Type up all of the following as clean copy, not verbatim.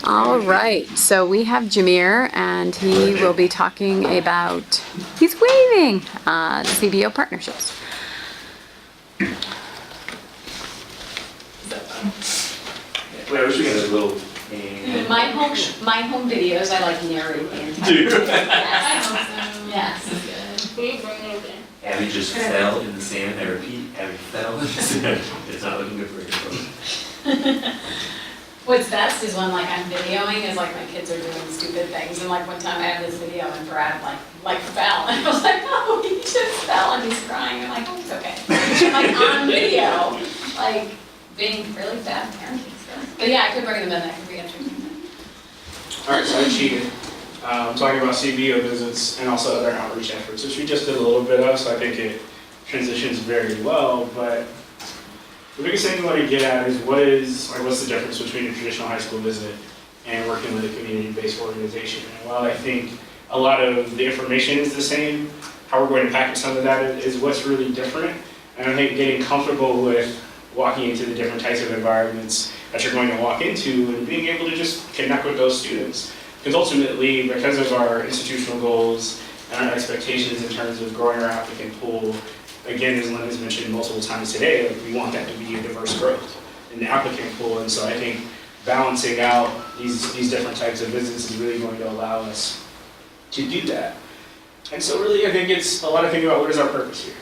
All right, so we have Jameer, and he will be talking about, he's waving, CBO partnerships. Wait, I wish we had a little. My home videos, I like narrating the entire Dude. Yes. Can you bring it over? Abby just fell in the sand. I repeat, Abby fell in the sand. It's not looking good for you. What's best is when like I'm videoing is like my kids are doing stupid things, and like one time I had this video and Brad like fell, and I was like, oh, he just fell and he's crying. I'm like, oh, it's okay. I'm like on video, like being really bad parenting stuff. But yeah, I could bring them in. That could be interesting. All right, so I cheated. Talking about CBO visits and also other outreach efforts, which we just did a little bit of, so I think it transitions very well. But the biggest thing we want to get at is what's the difference between a traditional high school visit and working with a community-based organization. And while I think a lot of the information is the same, how we're going to package some of that is what's really different. And I think getting comfortable with walking into the different types of environments that you're going to walk into and being able to just connect with those students. Because ultimately, because of our institutional goals and our expectations in terms of growing our applicant pool, again, as Lynn has mentioned multiple times today, like, we want that to be a diverse growth in the applicant pool. And so I think balancing out these different types of visits is really going to allow us to do that. And so really, I think it's a lot of thinking about what is our purpose here.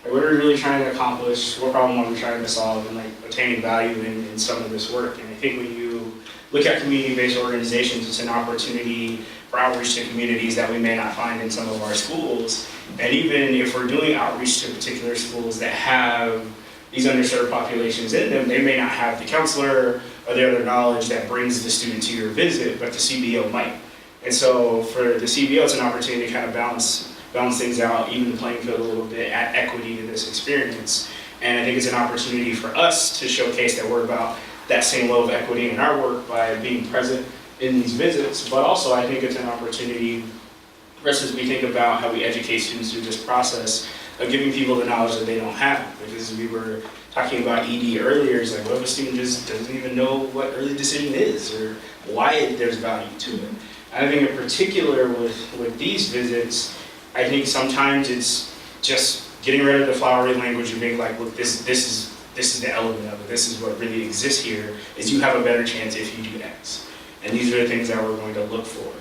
Like, what are we really trying to accomplish? What problem are we trying to solve? And like obtaining value in some of this work. And I think when you look at community-based organizations, it's an opportunity for outreach to communities that we may not find in some of our schools. And even if we're doing outreach to particular schools that have these underserved populations in them, they may not have the counselor or the other knowledge that brings the student to your visit, but the CBO might. And so for the CBO, it's an opportunity to kind of balance things out, even the playing field a little bit, add equity to this experience. And I think it's an opportunity for us to showcase that we're about that same level of equity in our work by being present in these visits, but also I think it's an opportunity for us as we think about how we educate students through this process of giving people the knowledge that they don't have. Because we were talking about ED earlier, it's like, what if a student just doesn't even know what early decision is or why there's value to it? And I think in particular with these visits, I think sometimes it's just getting rid of the flowery language and being like, look, this is the element of it. This is what really exists here, is you have a better chance if you do X. And these are the things that we're going to look for.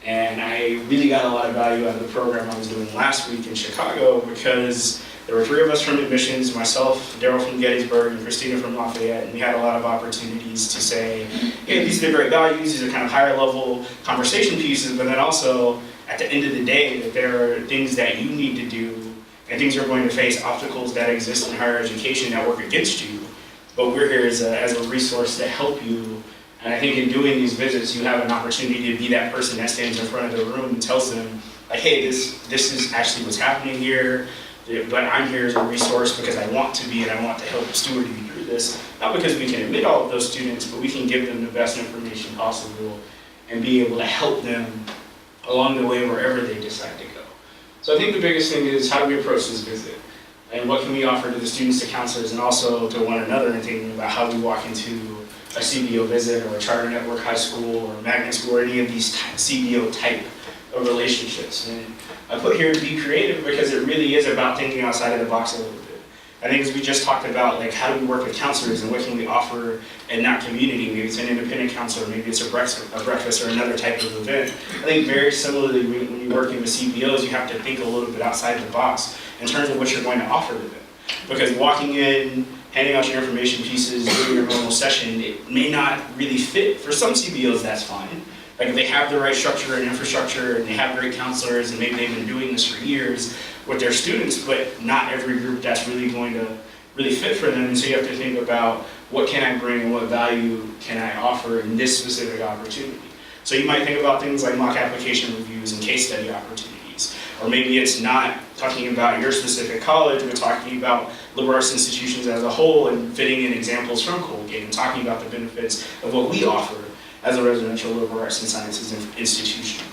And I really got a lot of value out of the program I was doing last week in Chicago, because there were 3 of us from admissions, myself, Daryl from Gettysburg, and Christina from Lafayette, and we had a lot of opportunities to say, hey, these are the great values, these are kind of higher level conversation pieces, but then also, at the end of the day, that there are things that you need to do and things are going to face obstacles that exist in higher education that work against you, but we're here as a resource to help you. And I think in doing these visits, you have an opportunity to be that person that stands in front of the room and tells them, like, hey, this is actually what's happening here, but I'm here as a resource because I want to be and I want to help steward you through this. Not because we can admit all of those students, but we can give them the best information possible and be able to help them along the way wherever they decide to go. So I think the biggest thing is, how do we approach this visit? And what can we offer to the students, to counselors, and also to one another, and thinking about how we walk into a CBO visit or a charter network high school or magnet school or any of these CBO type of relationships. And I put here to be creative because it really is about thinking outside of the box a little bit. I think as we just talked about, like, how do we work with counselors and what can we offer in that community? Maybe it's an independent counselor, maybe it's a breakfast or another type of event. I think very similarly, when you're working with CBOs, you have to think a little bit outside the box in terms of what you're going to offer to them. Because walking in, handing out your information pieces, doing your normal session, it may not really fit. For some CBOs, that's fine. Like, if they have the right structure and infrastructure and they have great counselors and maybe they've been doing this for years with their students, but not every group that's really going to really fit for them. And so you have to think about, what can I bring and what value can I offer in this specific opportunity? So you might think about things like mock application reviews and case study opportunities. Or maybe it's not talking about your specific college, but talking about liberal arts institutions as a whole and fitting in examples from Colgate and talking about the benefits of what we offer as a residential liberal arts and sciences institution.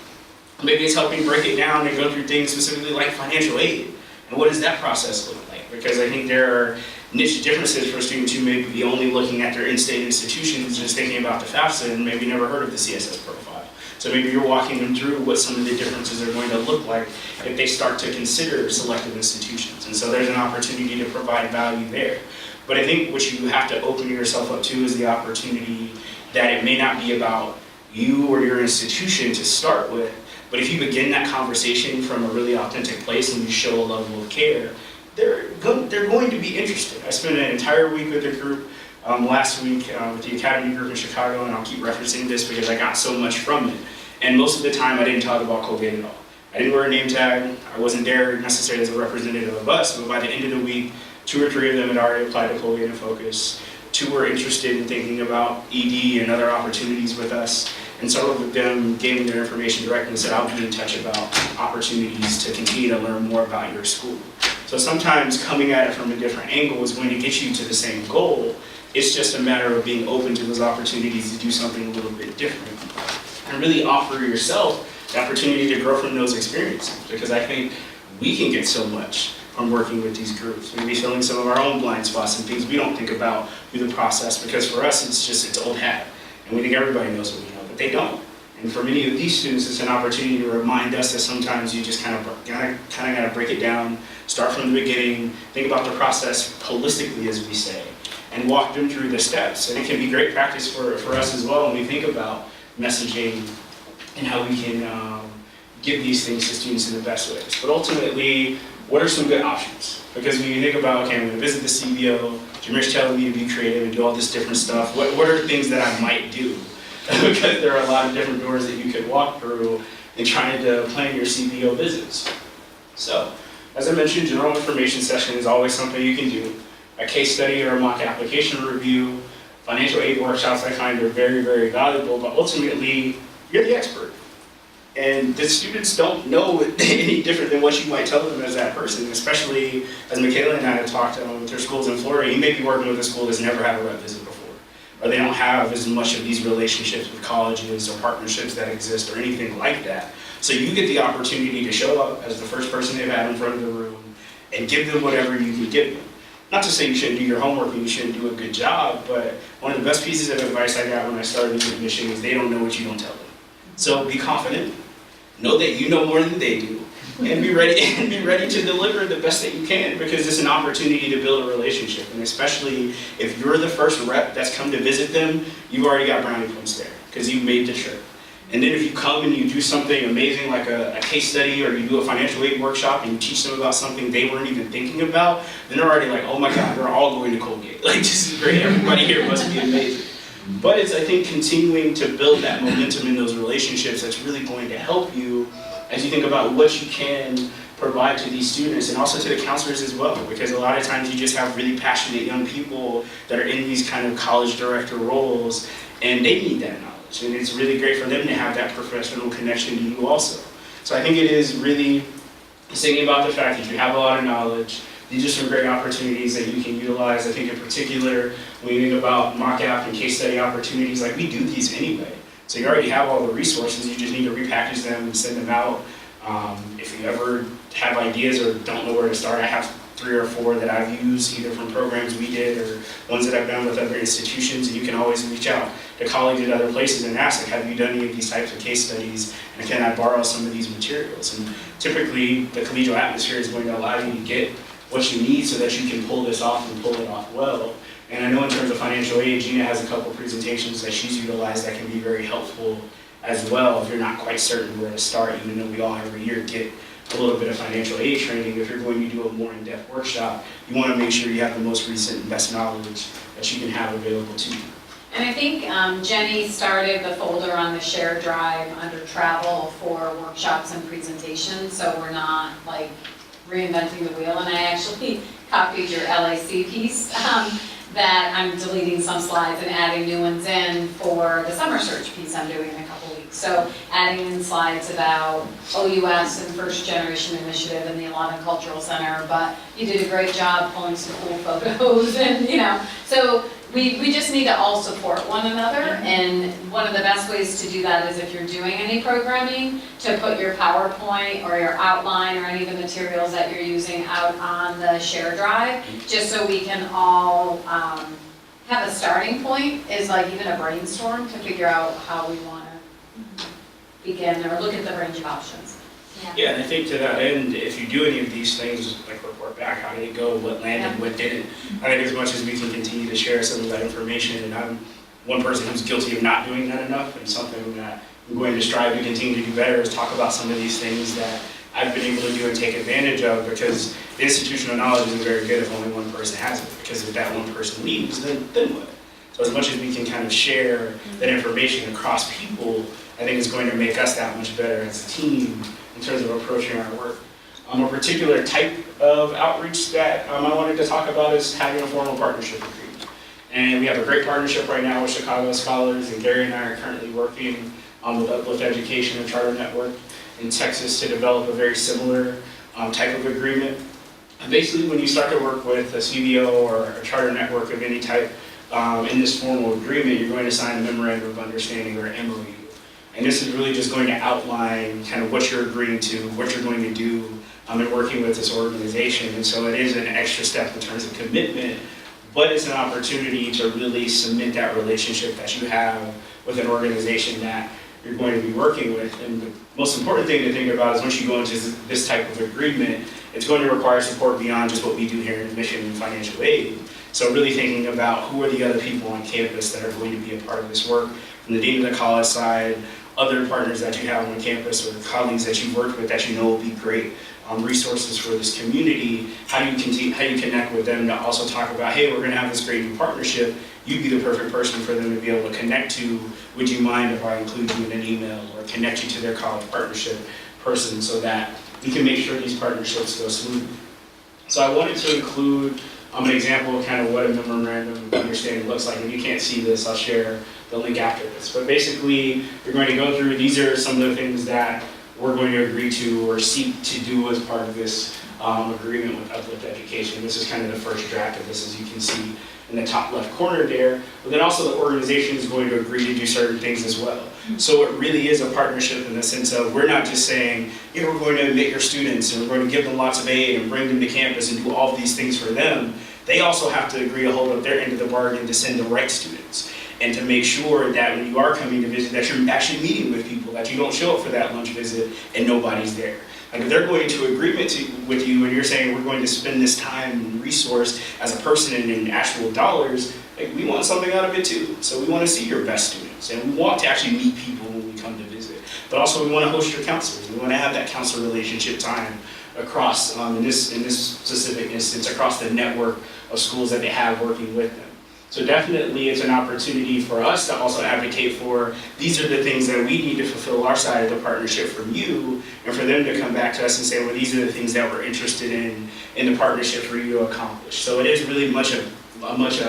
Maybe it's helping break it down and go through things specifically like financial aid. And what does that process look like? Because I think there are niche differences for students who may be only looking at their in-state institutions, just thinking about the FAFSA and maybe never heard of the CSS profile. So maybe you're walking them through what some of the differences are going to look like if they start to consider selective institutions. And so there's an opportunity to provide value there. But I think what you have to open yourself up to is the opportunity that it may not be about you or your institution to start with, but if you begin that conversation from a really authentic place and you show a level of care, they're going to be interested. I spent an entire week with a group last week with the Academy group in Chicago, and I'll keep referencing this because I got so much from it. And most of the time I didn't talk about Colgate at all. I didn't wear a name tag, I wasn't there necessarily as a representative of us, but by the end of the week, 2 or 3 of them had already applied to Colgate and Focus. 2 were interested in thinking about ED and other opportunities with us. And several of them gave me their information directly and said, I'll be in touch about opportunities to continue to learn more about your school. So sometimes coming at it from a different angle is going to get you to the same goal. It's just a matter of being open to those opportunities to do something a little bit different. And really offer yourself the opportunity to grow from those experiences. Because I think we can get so much from working with these groups. Maybe filling some of our own blind spots and things we don't think about through the process, because for us it's old hat. And we think everybody knows what we know, but they don't. And for many of these students, it's an opportunity to remind us that sometimes you just kind of got to break it down, start from the beginning, think about the process holistically, as we say, and walk them through the steps. And it can be great practice for us as well when we think about messaging and how we can give these things to students in the best ways. But ultimately, what are some good options? Because when you think about, okay, I'm going to visit the CBO, Jameer's telling me to be creative and do all this different stuff, what are things that I might do? Because there are a lot of different doors that you could walk through in trying to plan your CBO visits. So, as I mentioned, general information session is always something you can do. A case study or a mock application review, financial aid workshops I find are very, very valuable, but ultimately, you're the expert. And the students don't know any different than what you might tell them as that person, especially as Michaela and I have talked with their schools in Florida. You may be working with a school that's never had a rep visit before, or they don't have as much of these relationships with colleges or partnerships that exist or anything like that. So you get the opportunity to show up as the first person they've had in front of the room and give them whatever you can give them. Not to say you shouldn't do your homework and you shouldn't do a good job, but one of the best pieces of advice I got when I started in admission is they don't know what you don't tell them. So be confident, know that you know more than they do, and be ready to deliver the best that you can, because it's an opportunity to build a relationship. And especially if you're the first rep that's come to visit them, you've already got brownie points there, because you've made the trip. And then if you come and you do something amazing like a case study, or you do a financial aid workshop and you teach them about something they weren't even thinking about, then they're already like, oh my God, we're all going to Colgate. Like, this is great, everybody here must be amazing. But it's, I think, continuing to build that momentum in those relationships that's really going to help you as you think about what you can provide to these students, and also to the counselors as well, because a lot of times you just have really passionate young people that are in these kind of college director roles, and they need that knowledge, and it's really great for them to have that professional connection to you also. So I think it is really thinking about the fact that you have a lot of knowledge. These are some great opportunities that you can utilize. I think in particular, when you think about mock-up and case study opportunities, like, we do these anyway. So you already have all the resources, you just need to repackage them and send them out. If you ever have ideas or don't know where to start, I have 3 or 4 that I've used, either from programs we did or ones that I've done with other institutions, and you can always reach out to colleagues at other places and ask, like, have you done any of these types of case studies, and can I borrow some of these materials? And typically, the collegial atmosphere is going to allow you to get what you need so that you can pull this off and pull it off well. And I know in terms of financial aid, Gina has a couple presentations that she's utilized that can be very helpful as well if you're not quite certain where to start, even though we all every year get a little bit of financial aid training. If you're going to do a more in-depth workshop, you want to make sure you have the most recent and best knowledge that you can have available to you. And I think Jenny started the folder on the shared drive under travel for workshops and presentations, so we're not like reinventing the wheel. And I actually copied your LAC piece that I'm deleting some slides and adding new ones in for the summer search piece I'm doing in a couple weeks. So adding in slides about OUS and First Generation Initiative and the Alana Cultural Center, but you did a great job pulling some cool photos and, so we just need to all support one another, and one of the best ways to do that is if you're doing any programming, to put your PowerPoint or your outline or any of the materials that you're using out on the share drive, just so we can all have a starting point, is like even a brainstorm to figure out how we want to begin or look at the range of options. Yeah, and I think to that end, if you do any of these things, like report back, how did it go, what landed, what didn't. I think as much as we can continue to share some of that information, and I'm one person who's guilty of not doing that enough, and something that I'm going to strive to continue to do better is talk about some of these things that I've been able to do and take advantage of, because the institutional knowledge isn't very good if only one person has it, because if that one person leaves, then what? So as much as we can kind of share that information across people, I think it's going to make us that much better as a team in terms of approaching our work. A particular type of outreach that I wanted to talk about is having a formal partnership agreement. And we have a great partnership right now with Chicago Scholars, and Gary and I are currently working with Uplift Education and Charter Network in Texas to develop a very similar type of agreement. And basically, when you start to work with a CBO or a charter network of any type in this formal agreement, you're going to sign a memorandum of understanding, or MOU. And this is really just going to outline kind of what you're agreeing to, what you're going to do in working with this organization. And so it is an extra step in terms of commitment, but it's an opportunity to really cement that relationship that you have with an organization that you're going to be working with. And the most important thing to think about is once you go into this type of agreement, it's going to require support beyond just what we do here in admission and financial aid. So really thinking about who are the other people on campus that are going to be a part of this work, from the dean of the college side, other partners that you have on campus, or colleagues that you've worked with that you know will be great resources for this community. How do you connect with them to also talk about, hey, we're going to have this great new partnership. You'd be the perfect person for them to be able to connect to. Would you mind if I include you in an email, or connect you to their college partnership person, so that we can make sure these partnerships go smoothly. So I wanted to include an example of kind of what a memorandum of understanding looks like. If you can't see this, I'll share the link after this. But basically, you're going to go through, these are some of the things that we're going to agree to or seek to do as part of this agreement with Uplift Education. This is kind of the first draft of this, as you can see in the top left corner there. But then also the organization is going to agree to do certain things as well. So it really is a partnership in the sense of, we're not just saying, yeah, we're going to admit your students and we're going to give them lots of aid and bring them to campus and do all of these things for them. They also have to agree to hold up their end of the bargain to send the right students, and to make sure that when you are coming to visit, that you're actually meeting with people, that you don't show up for that lunch visit and nobody's there. Like if they're going to agreement with you and you're saying we're going to spend this time and resource as a person and in actual dollars, like we want something out of it too. So we want to see your best students, and we want to actually meet people when we come to visit. But also we want to host your counselors. We want to have that counselor relationship time across, in this specific instance, across the network of schools that they have working with them. So definitely it's an opportunity for us to also advocate for, these are the things that we need to fulfill our side of the partnership from you, and for them to come back to us and say, well, these are the things that we're interested in the partnership for you to accomplish. So it is really much a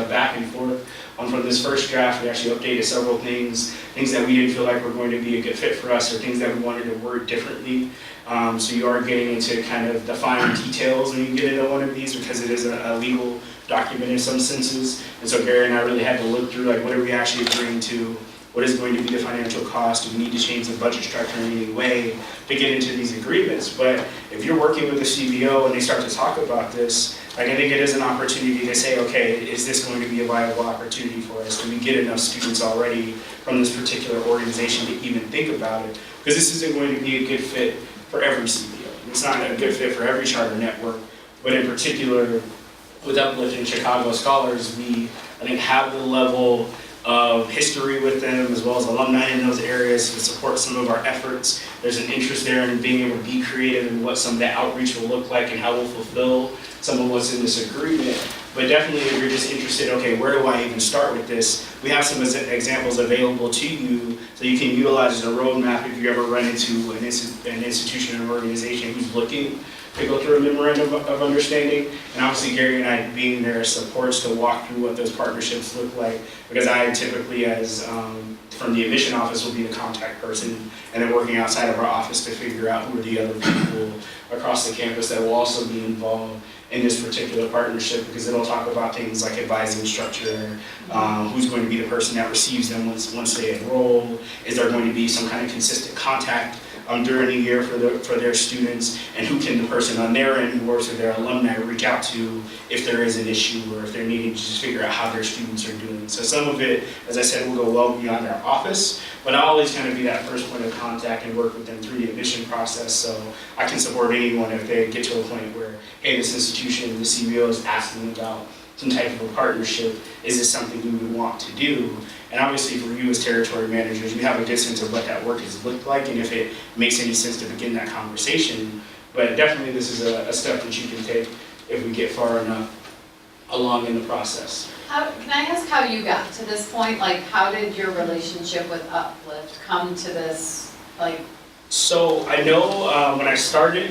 back and forth. From this first draft, we actually updated several things that we didn't feel like were going to be a good fit for us, or things that we wanted to word differently. So you are getting into kind of the fine details when you get into one of these, because it is a legal document in some senses. And so Gary and I really had to look through, like, what are we actually agreeing to? What is going to be the financial cost? Do we need to change the budget structure in any way to get into these agreements? But if you're working with a CBO and they start to talk about this, like, I think it is an opportunity to say, okay, is this going to be a viable opportunity for us? Do we get enough students already from this particular organization to even think about it? Because this isn't going to be a good fit for every CBO. It's not a good fit for every charter network, but in particular, with Uplift and Chicago Scholars, we, I think, have the level of history with them, as well as alumni in those areas to support some of our efforts. There's an interest there in being able to be creative in what some of the outreach will look like and how we'll fulfill some of what's in this agreement. But definitely, if you're just interested, okay, where do I even start with this? We have some examples available to you, so you can utilize as a roadmap if you ever run into an institution or organization who's looking to go through a memorandum of understanding. And obviously Gary and I being there supports to walk through what those partnerships look like, because I typically, as from the admission office, will be the contact person, and then working outside of our office to figure out who are the other people across the campus that will also be involved in this particular partnership, because it'll talk about things like advising structure, who's going to be the person that receives them once they enroll, is there going to be some kind of consistent contact during the year for their students, and who can the person on their end who works with their alumni reach out to if there is an issue or if they're needing to just figure out how their students are doing. So some of it, as I said, will go well beyond our office, but I'll always kind of be that first point of contact and work with them through the admission process, so I can support anyone if they get to a point where, hey, this institution, the CBO is asking about some type of a partnership, is this something we would want to do? And obviously for you as territory managers, you have a good sense of what that work has looked like and if it makes any sense to begin that conversation. But definitely this is a step that you can take if we get far enough along in the process. Can I ask how you got to this point? Like, how did your relationship with Uplift come to this, like? So I know when I started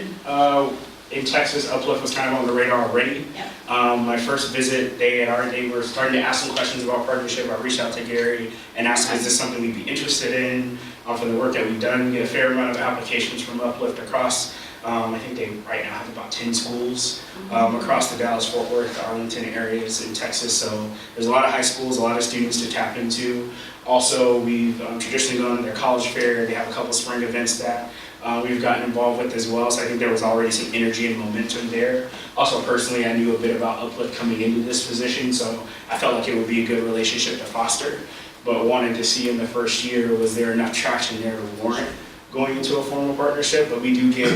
in Texas, Uplift was kind of on the radar already. Yeah. My first visit, they were starting to ask some questions about partnership. I reached out to Gary and asked him, is this something we'd be interested in? From the work that we've done, we get a fair amount of applications from Uplift across. I think they right now have about 10 schools across the Dallas-Fort Worth, Arlington areas in Texas. So there's a lot of high schools, a lot of students to tap into. Also, we've traditionally gone to their college fair. They have a couple spring events that we've gotten involved with as well. So I think there was already some energy and momentum there. Also, personally, I knew a bit about Uplift coming into this position, so I felt like it would be a good relationship to foster. But wanted to see in the first year, was there enough traction there to warrant going into a formal partnership? But we do get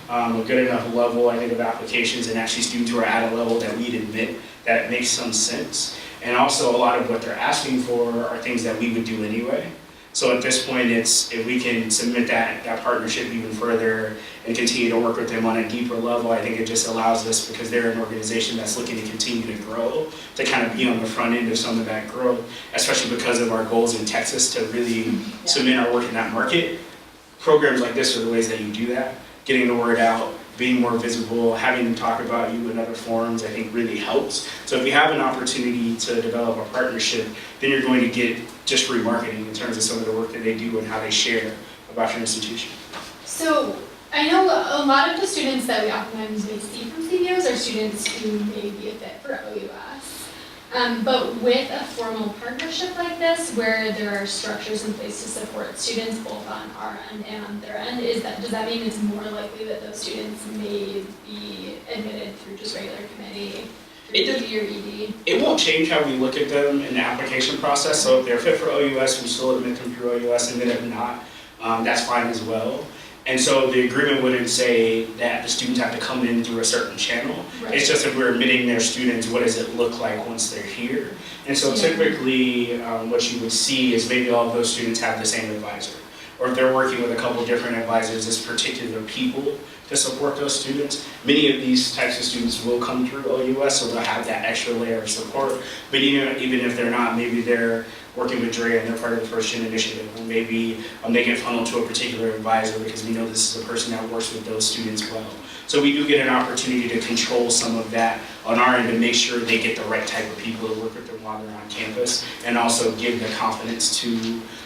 a good enough level, I think, of applications and actually students who are at a level that we'd admit that it makes some sense. And also a lot of what they're asking for are things that we would do anyway. So at this point, it's if we can submit that partnership even further and continue to work with them on a deeper level, I think it just allows us, because they're an organization that's looking to continue to grow, to kind of be on the front end of some of that growth, especially because of our goals in Texas to really submit our work in that market. Programs like this are the ways that you do that. Getting the word out, being more visible, having them talk about you in other forums, I think really helps. So if you have an opportunity to develop a partnership, then you're going to get just remarketing in terms of some of the work that they do and how they share about your institution. So I know a lot of the students that we oftentimes may see from CBOs are students who may be a fit for OUS. But with a formal partnership like this, where there are structures in place to support students both on our end and on their end, does that mean it's more likely that those students may be admitted through just regular committee, through ED or ED? It won't change how we look at them in the application process. So if they're fit for OUS, we still admit them through OUS, and then if not, that's fine as well. And so the agreement wouldn't say that the students have to come in through a certain channel. Right. It's just if we're admitting their students, what does it look like once they're here? And so typically what you would see is maybe all of those students have the same advisor. Or if they're working with a couple different advisors as particular people to support those students. Many of these types of students will come through OUS, so they'll have that extra layer of support. But even if they're not, maybe they're working with theyre and they're part of the First Gen initiative, or maybe they get funneled to a particular advisor because we know this is a person that works with those students well. So we do get an opportunity to control some of that on our end to make sure they get the right type of people to work with them while they're on campus, and also give the confidence to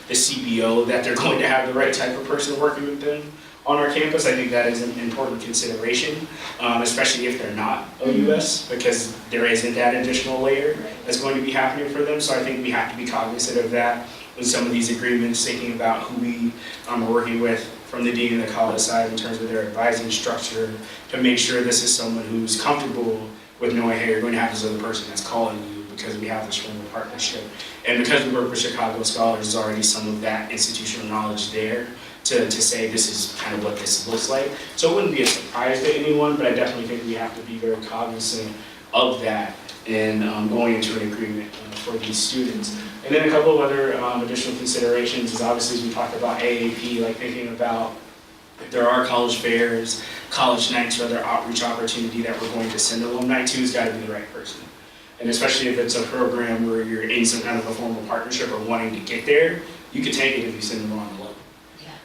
the CBO that they're going to have the right type of person working with them on our campus. I think that is an important consideration, especially if they're not OUS, because there isn't that additional layer that's going to be happening for them. So I think we have to be cognizant of that in some of these agreements, thinking about who we are working with from the dean and the college side in terms of their advising structure, to make sure this is someone who's comfortable with knowing, hey, you're going to have this other person that's calling you because we have this formal partnership. And because we work with Chicago Scholars, there's already some of that institutional knowledge there to say this is kind of what this looks like. So it wouldn't be a surprise to anyone, but I definitely think we have to be very cognizant of that in going into an agreement for these students. And then a couple of other additional considerations is obviously, as we talked about AAP, like thinking about if there are college fairs, college nights, or other outreach opportunity that we're going to send alumni to, has got to be the right person. And especially if it's a program where you're in some kind of a formal partnership or wanting to get there, you can take it if you send them on the level.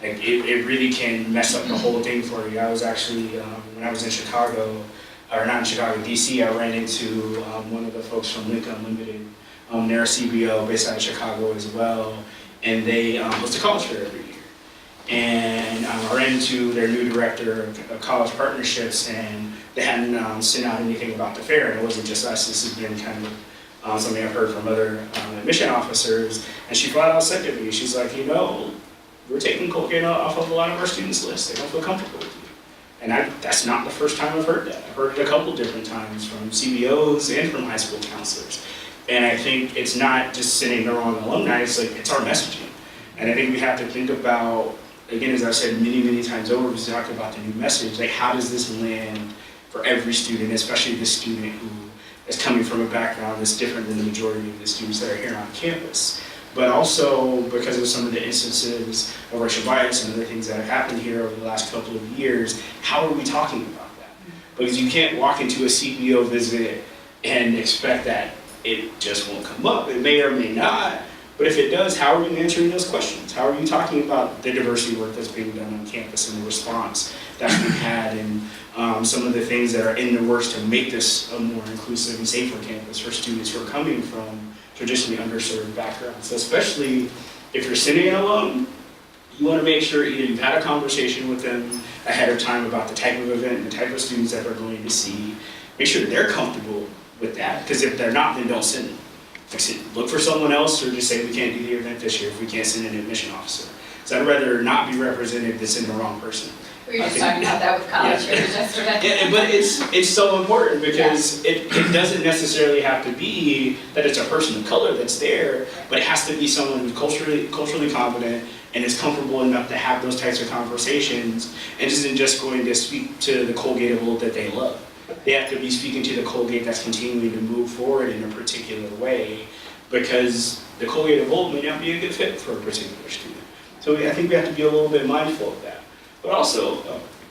Like it really can mess up the whole thing for you. I was actually, when I was in Chicago, or not in Chicago, DC, I ran into one of the folks from Link Unlimited. They're a CBO based out of Chicago as well, and they host a college fair every year. and I ran into their new director of college partnerships, and they hadn't sent out anything about the fair, and it wasn't just us. This has been kind of something I've heard from other admission officers, and she flat out said to me, she's like, you know, we're taking Colgate off of a lot of our students' lists. They don't feel comfortable with you. And that's not the first time I've heard that. I've heard it a couple different times from CBOs and from high school counselors. And I think it's not just sending the wrong alumni, it's like, it's our messaging. And I think we have to think about, again, as I've said many, many times over, we talk about the new message, like how does this land for every student, especially the student who is coming from a background that's different than the majority of the students that are here on campus. But also because of some of the instances of racial bias and other things that have happened here over the last couple of years, how are we talking about that? Because you can't walk into a CBO visit and expect that it just won't come up. It may or may not, but if it does, how are you answering those questions? How are you talking about the diversity work that's being done on campus and the response that we've had, and some of the things that are in the works to make this a more inclusive and safer campus for students who are coming from traditionally underserved backgrounds. So especially if you're sending an alum, you want to make sure either you've had a conversation with them ahead of time about the type of event and the type of students that they're going to see. Make sure they're comfortable with that, because if they're not, then don't send them. Look for someone else, or just say we can't do the event this year if we can't send an admission officer. So I'd rather not be represented than send the wrong person. We were just talking about that with college fairs yesterday. Yeah, but it's so important because it doesn't necessarily have to be that it's a person of color that's there, but it has to be someone who's culturally competent and is comfortable enough to have those types of conversations and isn't just going to speak to the Colgate of old that they love. They have to be speaking to the Colgate that's continuing to move forward in a particular way, because the Colgate of old may not be a good fit for a particular student. So I think we have to be a little bit mindful of that. But also,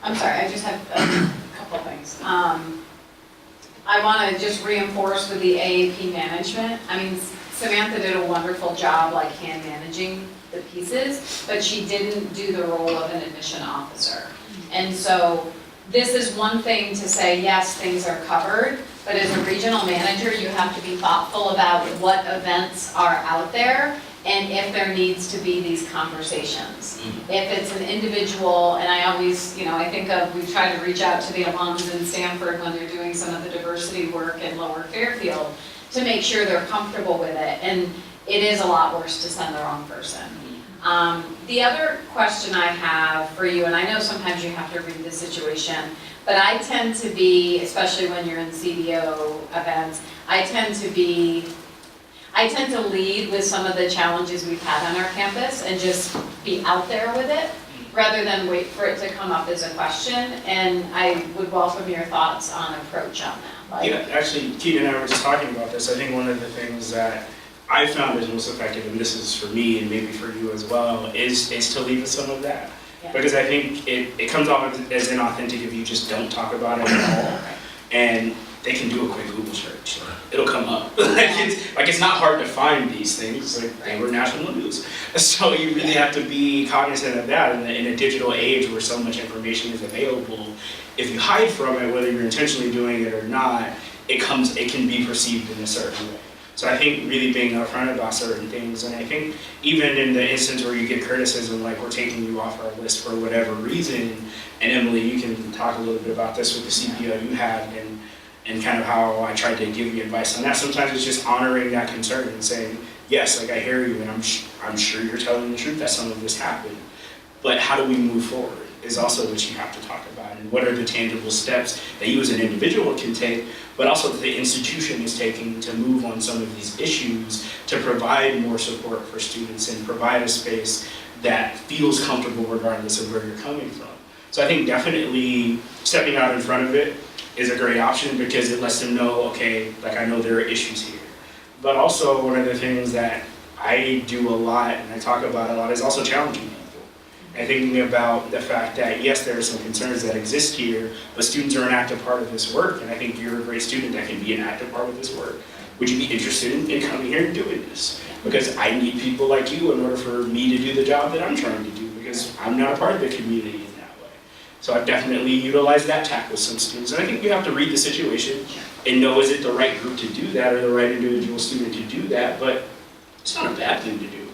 I'm sorry, I just have a couple things. I want to just reinforce with the AAP management. I mean, Samantha did a wonderful job like hand managing the pieces, but she didn't do the role of an admission officer. And so this is one thing to say, yes, things are covered, but as a regional manager, you have to be thoughtful about what events are out there and if there needs to be these conversations. If it's an individual, and I always, I think we've tried to reach out to the alums in Stanford when they're doing some of the diversity work in Lower Fairfield to make sure they're comfortable with it. And it is a lot worse to send the wrong person. The other question I have for you, and I know sometimes you have to read the situation, but I tend to be, especially when you're in CBO events, I tend to lead with some of the challenges we've had on our campus and just be out there with it rather than wait for it to come up as a question. And I would welcome your thoughts on approach on that. yeah, actually, Keaton and I were just talking about this. I think one of the things that I found is most effective, and this is for me and maybe for you as well, is to leave with some of that. Yeah. Because I think it comes off as inauthentic if you just don't talk about it at all. And they can do a quick Google search. It'll come up. It's not hard to find these things. Like, they were national news. So you really have to be cognizant of that in a digital age where so much information is available. If you hide from it, whether you're intentionally doing it or not, it can be perceived in a certain way. So I think really being upfront about certain things, and I think even in the instance where you get criticism, like we're taking you off our list for whatever reason, and Emily, you can talk a little bit about this with the CPO you had, and kind of how I tried to give you advice on that. Sometimes it's just honoring that concern and saying, yes, like I hear you, and I'm sure you're telling the truth that some of this happened, but how do we move forward is also what you have to talk about, and what are the tangible steps that you as an individual can take, but also that the institution is taking to move on some of these issues to provide more support for students and provide a space that feels comfortable regardless of where you're coming from. So I think definitely stepping out in front of it is a great option because it lets them know, okay, like I know there are issues here. But also one of the things that I do a lot and I talk about a lot is also challenging people. And thinking about the fact that yes, there are some concerns that exist here, but students are an active part of this work, and I think you're a great student that can be an active part of this work. Would you be interested in coming here and doing this? Because I need people like you in order for me to do the job that I'm trying to do, because I'm not a part of the community in that way. So I've definitely utilized that tack with some students, and I think you have to read the situation and know, is it the right group to do that or the right individual student to do that, but it's not a bad thing to do.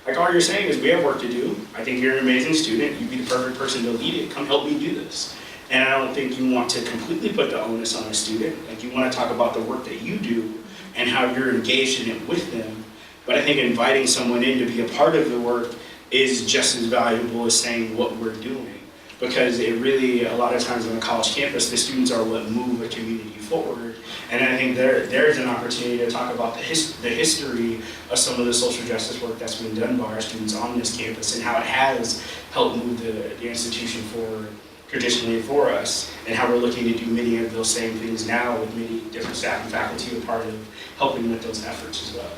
Like all you're saying is we have work to do. I think you're an amazing student. You'd be the perfect person to lead it. Come help me do this. And I don't think you want to completely put the onus on a student. Like you want to talk about the work that you do and how you're engaged in it with them. But I think inviting someone in to be a part of the work is just as valuable as saying what we're doing. Because it really, a lot of times on a college campus, the students are what move a community forward. And I think there's an opportunity to talk about the history of some of the social justice work that's been done by our students on this campus and how it has helped move the institution forward traditionally for us, and how we're looking to do many of those same things now with many different staff and faculty a part of helping with those efforts as well.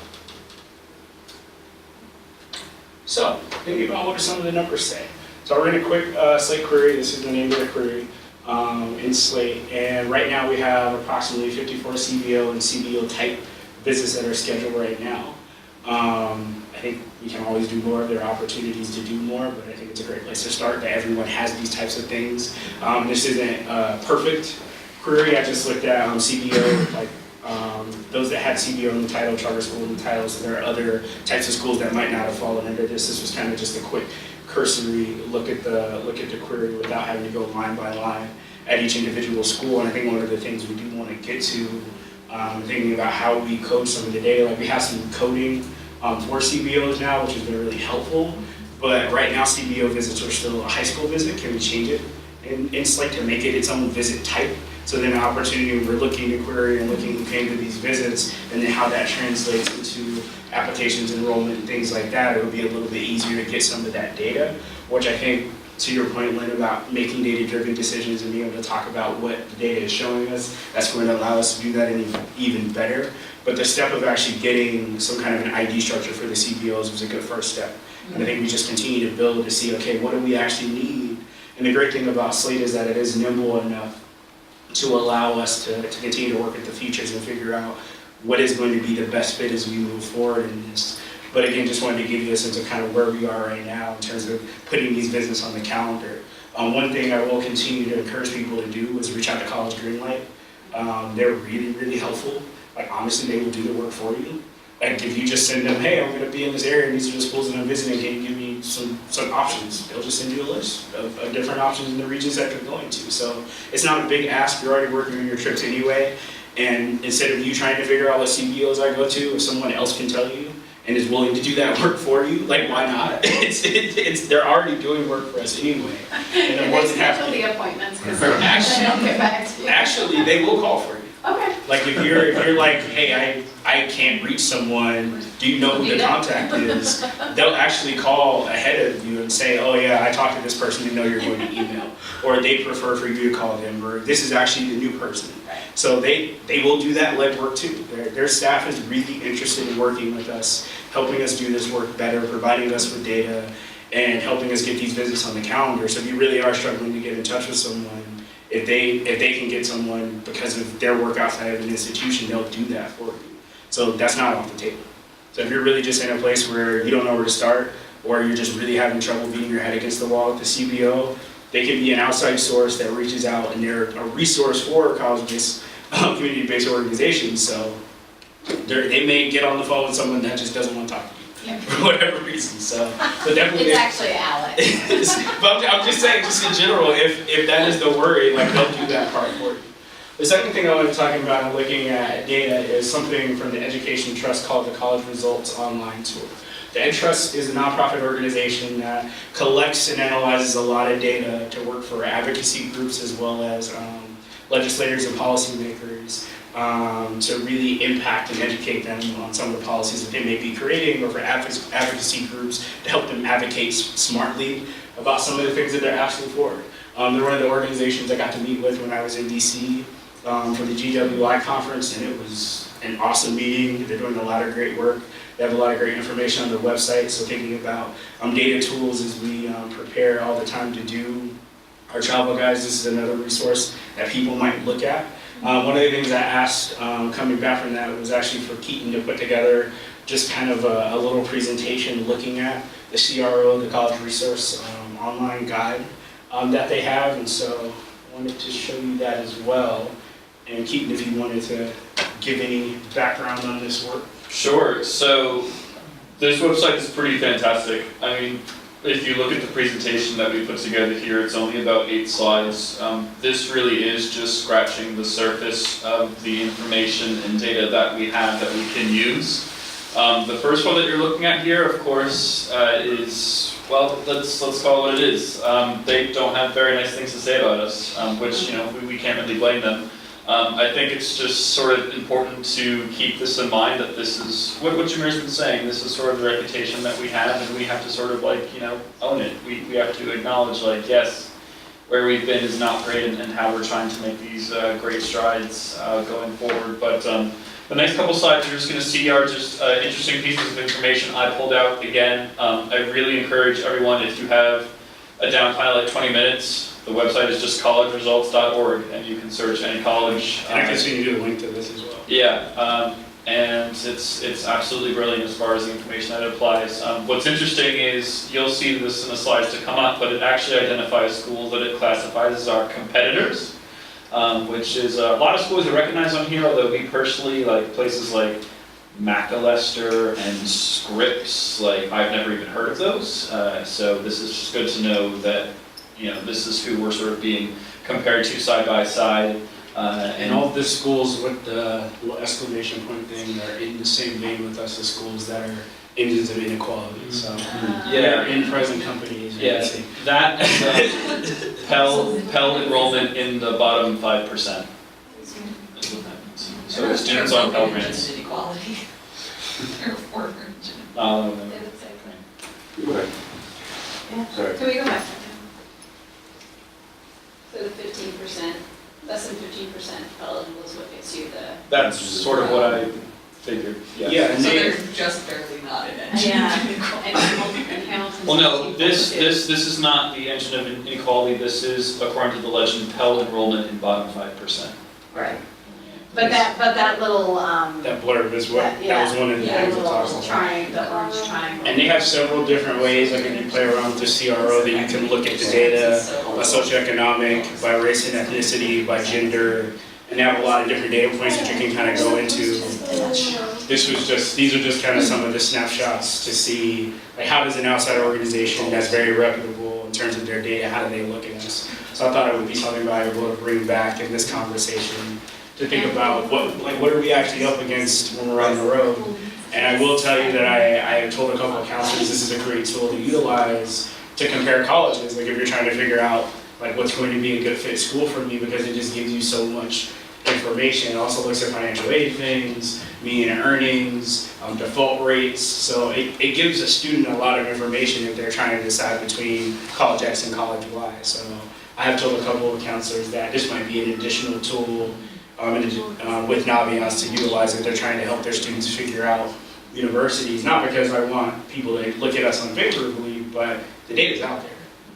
So, thinking about what do some of the numbers say. So I ran a quick Slate query. This is the name of the query in Slate. And right now we have approximately 54 CBO and CBO type visits that are scheduled right now. I think we can always do more. There are opportunities to do more, but I think it's a great place to start that everyone has these types of things. This isn't a perfect query. I just looked at CBO, like those that had CBO in the title, charter school in the title, so there are other types of schools that might not have fallen under this. This was kind of just a quick cursory look at the query without having to go line by line at each individual school. And I think one of the things we do want to get to, thinking about how we code some of the data, like we have some coding for CBOs now, which has been really helpful. But right now CBO visits are still a high school visit. Can we change it in Slate to make it its own visit type? So then the opportunity, we're looking to query and looking who came to these visits and then how that translates into applications, enrollment, and things like that. It would be a little bit easier to get some of that data, which I think, to your point, Lynn, about making data-driven decisions and being able to talk about what the data is showing us, that's going to allow us to do that even better. But the step of actually getting some kind of an ID structure for the CBOs was a good first step. And I think we just continue to build to see, okay, what do we actually need? And the great thing about Slate is that it is nimble enough to allow us to continue to work at the features and figure out what is going to be the best fit as we move forward in this. But again, just wanted to give you a sense of kind of where we are right now in terms of putting these visits on the calendar. One thing I will continue to encourage people to do is reach out to College Greenlight. They're really, really helpful. Like honestly, they will do the work for you. Like if you just send them, hey, I'm gonna be in this area and these are the schools that I'm visiting, can you give me some options? They'll just send you a list of different options in the regions that you're going to. So it's not a big ask, you're already working on your trips anyway. And instead of you trying to figure out what CBOs I go to, if someone else can tell you and is willing to do that work for you, like why not? They're already doing work for us anyway. And they schedule the appointments because they don't get back to you. Actually, they will call for you. Okay. Like if you're like, hey, I can't reach someone, do you know who the contact is? They'll actually call ahead of you and say, oh yeah, I talked to this person, they know you're going to email. Or they prefer for you to call them, or this is actually the new person. So they will do that legwork too. Their staff is really interested in working with us, helping us do this work better, providing us with data, and helping us get these visits on the calendar. So if you really are struggling to get in touch with someone, if they can get someone because of their work outside of an institution, they'll do that for you. So that's not off the table. So if you're really just in a place where you don't know where to start, or you're just really having trouble beating your head against the wall with the CBO, they can be an outside source that reaches out, and they're a resource for college-based, community-based organizations. So they may get on the phone with someone that just doesn't want to talk to you. Yeah. For whatever reason, so definitely. It's actually Alex. But I'm just saying, just in general, if that is the worry, like they'll do that part for you. The second thing I want to talk about and looking at data is something from the Education Trust called the College Results Online Tool. The Ed Trust is a nonprofit organization that collects and analyzes a lot of data to work for advocacy groups as well as legislators and policymakers. To really impact and educate them on some of the policies that they may be creating, or for advocacy groups to help them advocate smartly about some of the things that they're asking for. They're one of the organizations I got to meet with when I was in DC for the GWI conference, and it was an awesome meeting. They're doing a lot of great work. They have a lot of great information on their website, so thinking about data tools as we prepare all the time to do our travel guides, this is another resource that people might look at. One of the things I asked coming back from that was actually for Keaton to put together just kind of a little presentation looking at the CRO, the College Resource online guide that they have, and so I wanted to show you that as well. And Keaton, if you wanted to give any background on this work. Sure. So This website is pretty fantastic. I mean, if you look at the presentation that we put together here, it's only about 8 slides. This really is just scratching the surface of the information and data that we have that we can use. The first one that you're looking at here, of course, is, well, let's call it what it is. They don't have very nice things to say about us, which, you know, we can't really blame them. I think it's just sort of important to keep this in mind, that this is, what Jameer's been saying, this is sort of the reputation that we have, and we have to sort of like, you know, own it. We have to acknowledge, like, yes, where we've been is not great, and how we're trying to make these great strides going forward. But the next couple slides you're just going to see are just interesting pieces of information I pulled out. Again, I really encourage everyone, if you have a downtime like 20 minutes, the website is just collegeresults.org, and you can search any college. And I can send you a link to this as well. Yeah, and it's absolutely brilliant as far as the information that it applies. What's interesting is, you'll see this in the slides to come up, but it actually identifies schools that it classifies as our competitors, which is a lot of schools are recognized on here, although we personally, like places like McAllister and Scripps, like I've never even heard of those. So this is just good to know that, you know, this is who we're sort of being compared to side by side. And all of the schools with the little exclamation point thing are in the same vein with us as schools that are engines of inequality. So Yeah. in present companies. Yeah, that and Pell enrollment in the bottom 5%. Is what that means. So students on Pell grants. Inequality. Therefore, Um, they're the same thing. Okay. Yeah. Sorry. Can we go back? So the 15%, less than 15% eligible is what gets you the. That's sort of what I figured, yeah. Yeah, and So they, they're just barely not in it. Yeah. And Hamilton's. Well, no, this is not the engine of inequality. This is, according to the legend, Pell enrollment in bottom 5%. Right. But that little, that blurb is what, that was one of the yeah, things that talks little about. triangle, the orange triangle. And they have several different ways, like if you play around with the CRO, that you can look at the data by socioeconomic, by race and ethnicity, by gender, and they have a lot of different data points that you can kind of go into. These are just kind of some of the snapshots to see, like, how does an outside organization that's very reputable in terms of their data, how do they look at us? So I thought it would be something valuable to bring back in this conversation, to think about what are we actually up against when we're on the road. And I will tell you that I have told a couple of counselors this is a great tool to utilize to compare colleges. Like if you're trying to figure out like what's going to be a good fit school for me, because it just gives you so much information. It also looks at financial aid things, median earnings, default rates. So it gives a student a lot of information if they're trying to decide between college X and college Y. So I have told a couple of counselors that this might be an additional tool with Naviance to utilize if they're trying to help their students figure out universities, not because I want people to look at us unfavorably, but the data's out there.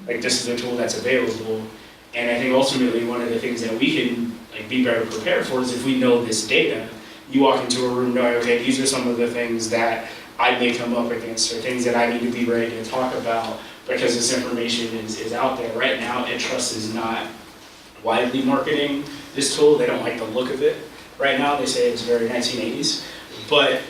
Like this is a tool that's available, and I think ultimately one of the things that we can like be better prepared for is if we know this data, you walk into a room knowing, okay, these are some of the things that I may come up against or things that I need to be ready to talk about because this information is out there. Right now, Entrust is not widely marketing this tool. They don't like the look of it right now. They say it's very 1980s, but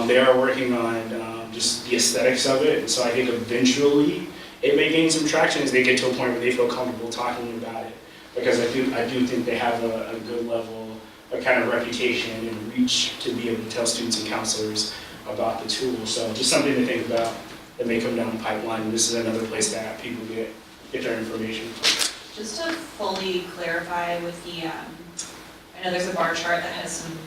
they are working on just the aesthetics of it. And so I think eventually it may gain some traction as they get to a point where they feel comfortable talking about it. Because I do think they have a good level of kind of reputation and reach to be able to tell students and counselors about the tool. So just something to think about that may come down the pipeline. And this is another place that people get their information. Just to fully clarify with the, I know there's a bar chart that has some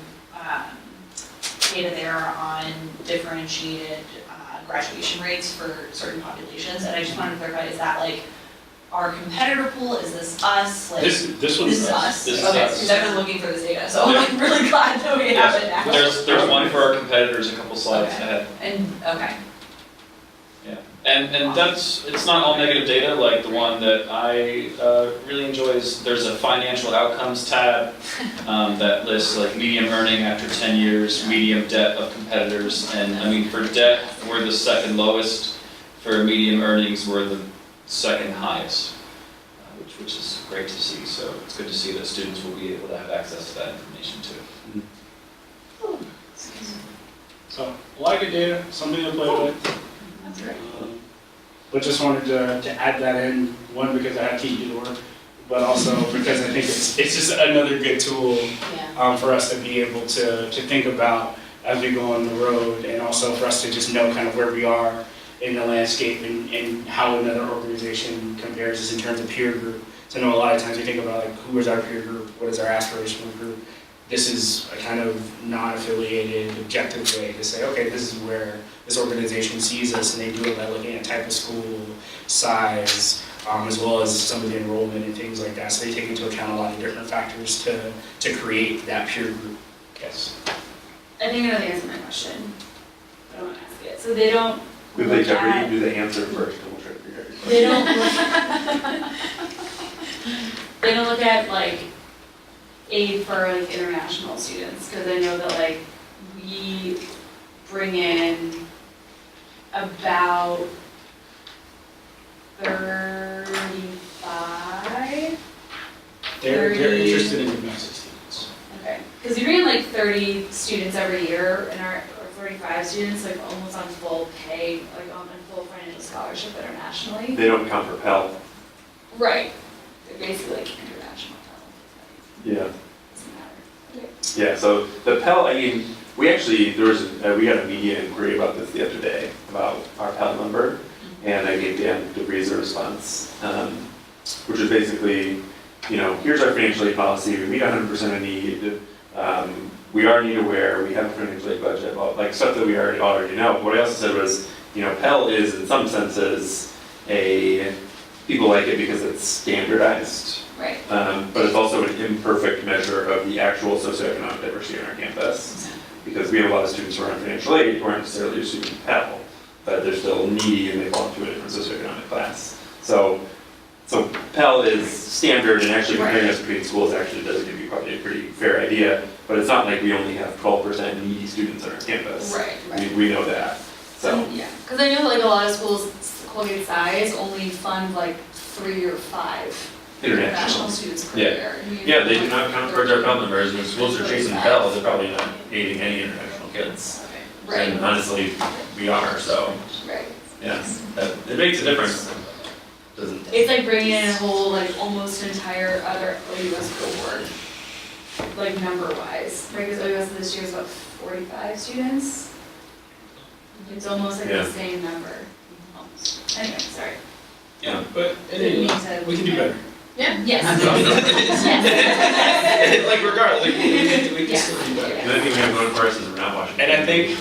data there on differentiated graduation rates for certain populations, and I just wanted to clarify, is that like our competitor pool, is this us? Like, This one's is us? This is Okay, us. because I've been looking for this data, so I'm like really glad that we have it now. There's one for our competitors a couple slides Okay. ahead. And, okay, Yeah, and that's, it's not all negative data. Like the one that I really enjoy is there's a financial outcomes tab that lists like median earning after 10 years, median debt of competitors, and I mean for debt we're the second lowest, for median earnings we're the second highest, which is great to see. So it's good to see that students will be able to have access to that information too. So a lot of good data, something to play with. That's great. But just wanted to add that in, one, because I have key to work, but also because I think it's just another good tool Yeah. for us to be able to think about as we go on the road, and also for us to just know kind of where we are in the landscape and how another organization compares us in terms of peer group. So I know a lot of times we think about like, who is our peer group, what is our aspirational group? This is a kind of non-affiliated, objective way to say, okay, this is where this organization sees us, and they do it by looking at type of school, size, as well as some of the enrollment and things like that. So they take into account a lot of different factors to create that peer group. Yes. I think I know the answer to my question, but I want to ask it. So they don't Good look thing, Jeopardy, at, you do the answer first, and we'll try to figure out your question. they don't look, they don't look at like aid for like international students, because I know that like we bring in about 35. They're 30. interested in domestic students. Okay, because we bring in like 30 students every year, and or 35 students, like almost on full pay, like on full financial scholarship internationally. They don't count for Pell. Right. They're basically like international level. Yeah. Doesn't matter. Okay. Yeah, so the Pell, I mean, we actually, we got a media inquiry about this the other day, about our Pell number, and I gave Dan DeVries a response, which is basically, you know, here's our financial aid policy, we meet 100% of need, we are need aware, we have a financial aid budget, well, like stuff that we already know. What I also said was, you know, Pell is in some senses people like it because it's standardized. Right. But it's also an imperfect measure of the actual socioeconomic diversity on our campus. Because we have a lot of students who are on financial aid who aren't necessarily receiving Pell, but they're still needy and they belong to a different socioeconomic class. So Pell is standard, and actually comparing us between schools actually does give you probably a pretty fair idea, but it's not like we only have 12% needy students on our campus. Right. We know that, so. Yeah, because I know like a lot of schools, Colgate size, only fund like 3 or 5 international students per Yeah. year. Yeah, they do not count towards our Pell numbers. When schools are chasing Pell, they're probably not aiding any international kids. Right, And honestly, we are, so, right. yeah, it makes a difference. Doesn't, It's like bringing in a whole, like, almost entire other OUS cohort, like, number-wise, right, because OUS this year is about 45 students. It's almost like Yeah. the same number, almost. Anyway, sorry. Yeah, but Didn't mean to- we can do better. Yes. Like regardless, like, we can still do better. And I think we have one person we're not watching. And I think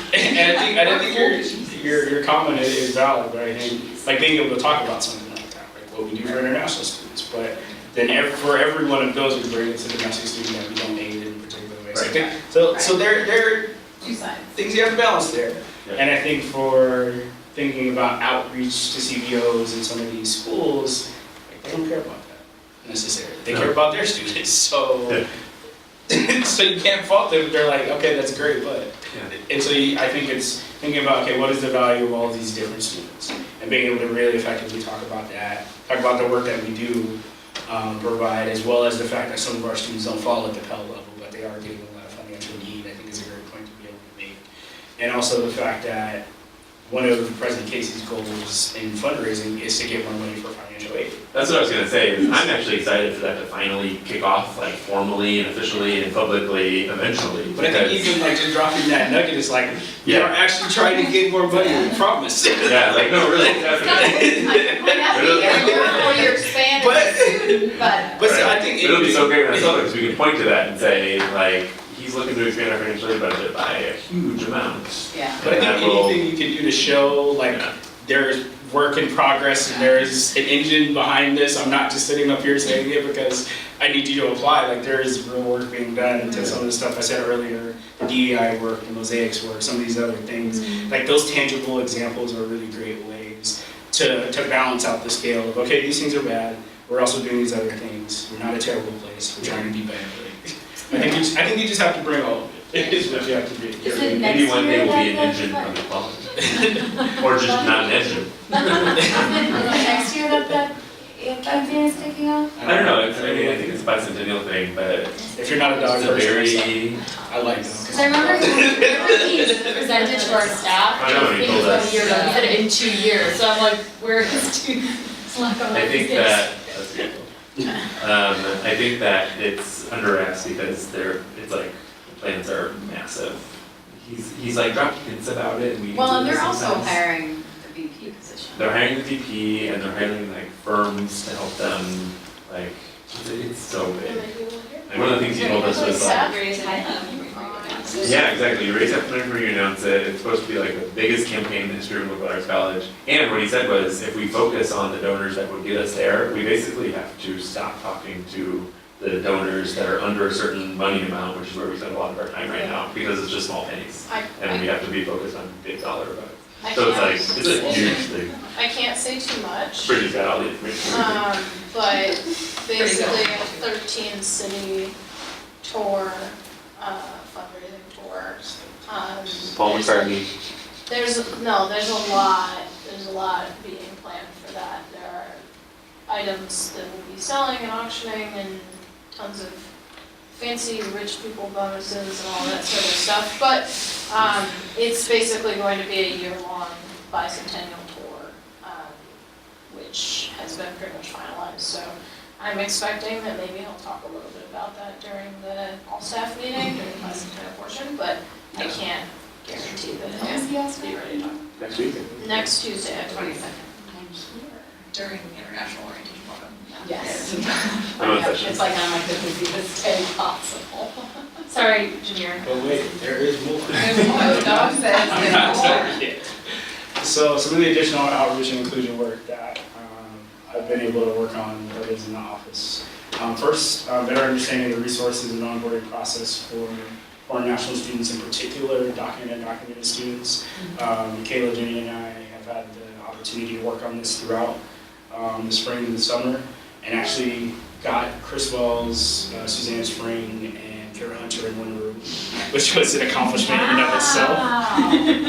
your comment is valid, but I think like being able to talk about something like that, like what we do for international students, but then for every one of those we bring it's a domestic student that we don't aid in a particular way. So I think, so there are Two sides. things you have to balance there. Yeah. And I think for thinking about outreach to CBOs in some of these schools, like, they don't care about that necessarily. They care about their students, so so you can't fault them. They're like, okay, that's great, but and so I think it's thinking about, okay, what is the value of all of these different students, and being able to really effectively talk about that, talk about the work that we do provide, as well as the fact that some of our students don't fall at the Pell level, but they are getting a lot of financial need. I think is a great point to be able to make, and also the fact that one of President Casey's goals in fundraising is to get more money for financial aid. That's what I was gonna say, is I'm actually excited for that to finally kick off, like formally and officially and publicly eventually. But I think because- even like just dropping that nugget is like, we Yeah. are actually trying to get more money, we promise. Yeah, like, no, really, definitely. You're expanding But- the student, but. But see, I Right. think It'll be so great when it's over, because we can point to that and say, like, he's looking to expand our financial aid budget by a huge amount. Yeah. But I And that think will- anything you can do to show like Yeah. there's work in progress and there's an engine behind this. I'm not just sitting up here saying it because I need you to apply. Like there is real work being done to some of the stuff I said earlier, the DEI work, the mosaics work, some of these other things. Like those tangible examples are really great ways to balance out the scale of, okay, these things are bad. We're also doing these other things. We're not a terrible place. We're trying to be better. I think you just have to bring all of it. Is what you have to do. Is it next Maybe one day year will be an that engine the- on the phone. Or just not an engine. Is it next year that campaign is kicking off? I don't know, I mean, I think it's a bicentennial thing, but If you're not a dog it's a person, very, I like dogs. Because I remember he presented to our staff, I know, I he think it told was us. a year ago, he said it in 2 years, so I'm like, where are his two? I think that, that's beautiful. I think that it's under wraps because it's like, the plans are massive. He's like dropping hints about it, and we. Well, and do they're this also sometimes. hiring the VP position. They're hiring the VP and they're hiring like firms to help them, like, it's so big. And one of the things he told us was like, yeah, exactly, you raise that money for you, announce it, it's supposed to be like the biggest campaign in the history of Liberal Arts College. And what he said was, if we focus on the donors that would get us there, we basically have to stop talking to the donors that are under a certain money amount, which is where we spend a lot of our time right now, because it's just small pennies. And we have to be focused on big dollar amounts. So it's like, it's a huge thing. I can't say too much, Brittany's got all the information. but basically a 13 city tour, fundraising tour. Paul McCartney. There's a lot being planned for that. There are items that will be selling and auctioning and tons of fancy rich people bonuses and all that sort of stuff. But it's basically going to be a year-long bicentennial tour, which has been pretty much finalized. So I'm expecting that maybe he'll talk a little bit about that during the all-staff meeting, during the bicentennial portion, but I can't guarantee that he'll be ready to talk. Next week. Next Tuesday at 22nd. During International Orientation Program. Yes. I'm on session. It's like on like the busiest day possible. Sorry, Jameer. But wait, there is more. There's more, the dog says I'm not there's more. done yet. So some of the additional outreach and inclusion work that I've been able to work on while I was in the office. First, better understanding the resources and onboarding process for foreign national students in particular, documented and undocumented students. Michaela, Jenny, and I have had the opportunity to work on this throughout the spring and the summer, and actually got Chris Wells, Suzanne Spring, and Kara Hunter in one room, which was an accomplishment in and of itself.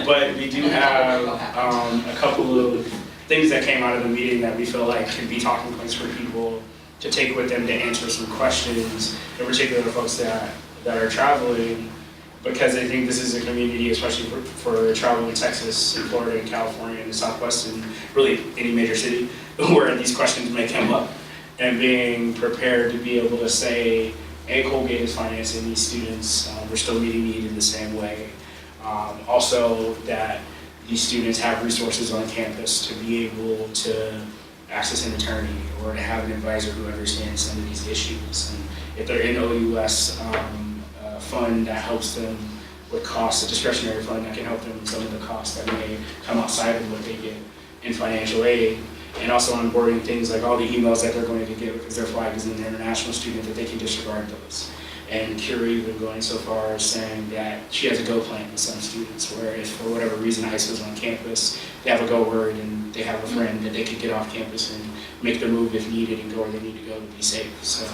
But we do have a couple of things that came out of the meeting that we feel like can be talking points for people to take with them to answer some questions, in particular the folks that are traveling, because I think this is a community, especially for travel in Texas and Florida and California and the Southwest and really any major city, where these questions may come up. And being prepared to be able to say, hey, Colgate is financing these students, we're still meeting need in the same way. Also that these students have resources on campus to be able to access an attorney or to have an advisor who understands some of these issues. And if they're in OUS fund that helps them with costs, a discretionary fund that can help them with some of the costs that may come outside of what they get in financial aid. And also onboarding things like all the emails that they're going to get because their flag is an international student, that they can disregard those. And Curie even going so far as saying that she has a go plan with some students, where if for whatever reason ICE was on campus, they have a go word and they have a friend that they could get off campus and make the move if needed and go where they need to go to be safe. So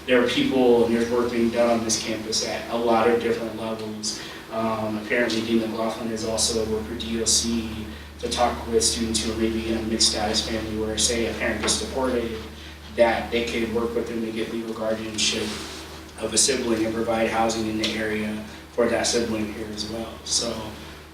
there are people and there's work being done on this campus at a lot of different levels. Apparently Dean McLaughlin has also worked with DLC to talk with students who are maybe in a mixed status family where, say, a parent gets deported, that they could work with them to get legal guardianship of a sibling and provide housing in the area for that sibling here as well. So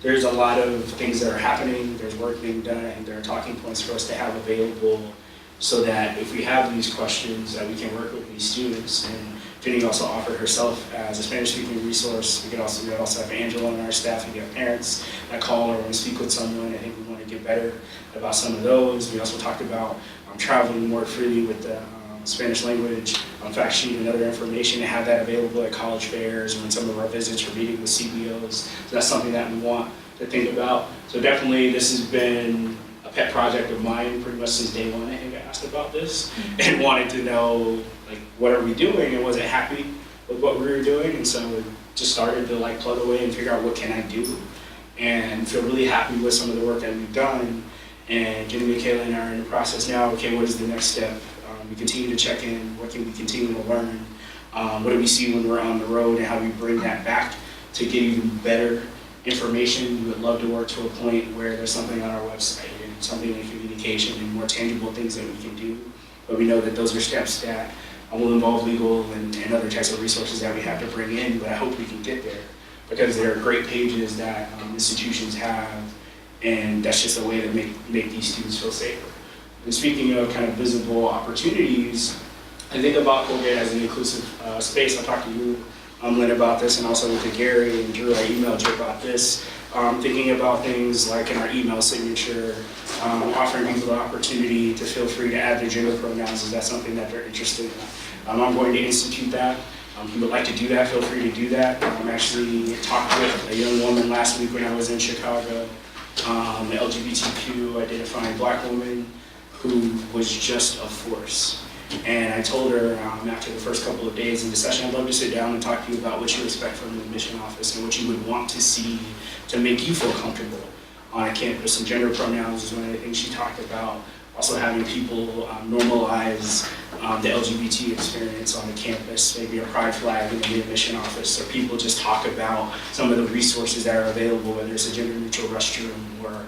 there's a lot of things that are happening, there's work being done, and there are talking points for us to have available so that if we have these questions that we can work with these students. And Jenny also offered herself as a Spanish-speaking resource. We also have Angela on our staff, and we have parents that call or want to speak with someone. I think we want to get better about some of those. We also talked about traveling more freely with the Spanish language fact sheet and other information, and have that available at college fairs or when some of our visits are meeting with CBOs. So that's something that we want to think about. So definitely this has been a pet project of mine pretty much since day one. I think I asked about this and wanted to know, like, what are we doing, and wasn't happy with what we were doing, and so just started to like plug away and figure out what can I do, and feel really happy with some of the work that we've done. And Jenny, Michaela, and I are in the process now. Okay, what is the next step? We continue to check in. What can we continue to learn? What do we see when we're on the road, and how we bring that back to get even better information? We would love to work to a point where there's something on our website and something in communication and more tangible things that we can do but we know that those are steps that will involve legal and other types of resources that we have to bring in, but I hope we can get there because there are great pages that institutions have, and that's just a way to make these students feel safer. And speaking of kind of visible opportunities, I think about Colgate as an inclusive space. I talked to you, Lynn, about this, and also to Gary and Drew, I emailed you about this. Thinking about things like in our email signature, offering people the opportunity to feel free to add their gender pronouns. Is that something that they're interested in? I'm going to institute that. If you would like to do that, feel free to do that. Actually talked with a young woman last week when I was in Chicago, an LGBTQ identifying Black woman who was just a force. And I told her after the first couple of days in the session, I'd love to sit down and talk to you about what you expect from the admission office and what you would want to see to make you feel comfortable on a campus. And gender pronouns is one of the things she talked about. Also having people normalize the LGBT experience on the campus, maybe a pride flag in the admission office, or people just talk about some of the resources that are available, whether it's a gender-neutral restroom or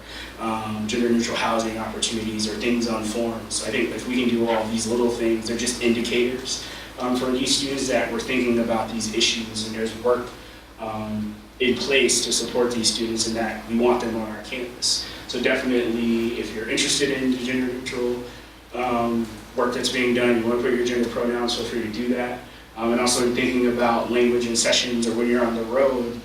gender-neutral housing opportunities or things on forums. I think if we can do all these little things, they're just indicators for these students that we're thinking about these issues, and there's work in place to support these students and that we want them on our campus. So definitely, if you're interested in the gender-neutral work that's being done, you want to put your gender pronouns, feel free to do that. And also in thinking about language in sessions or when you're on the road,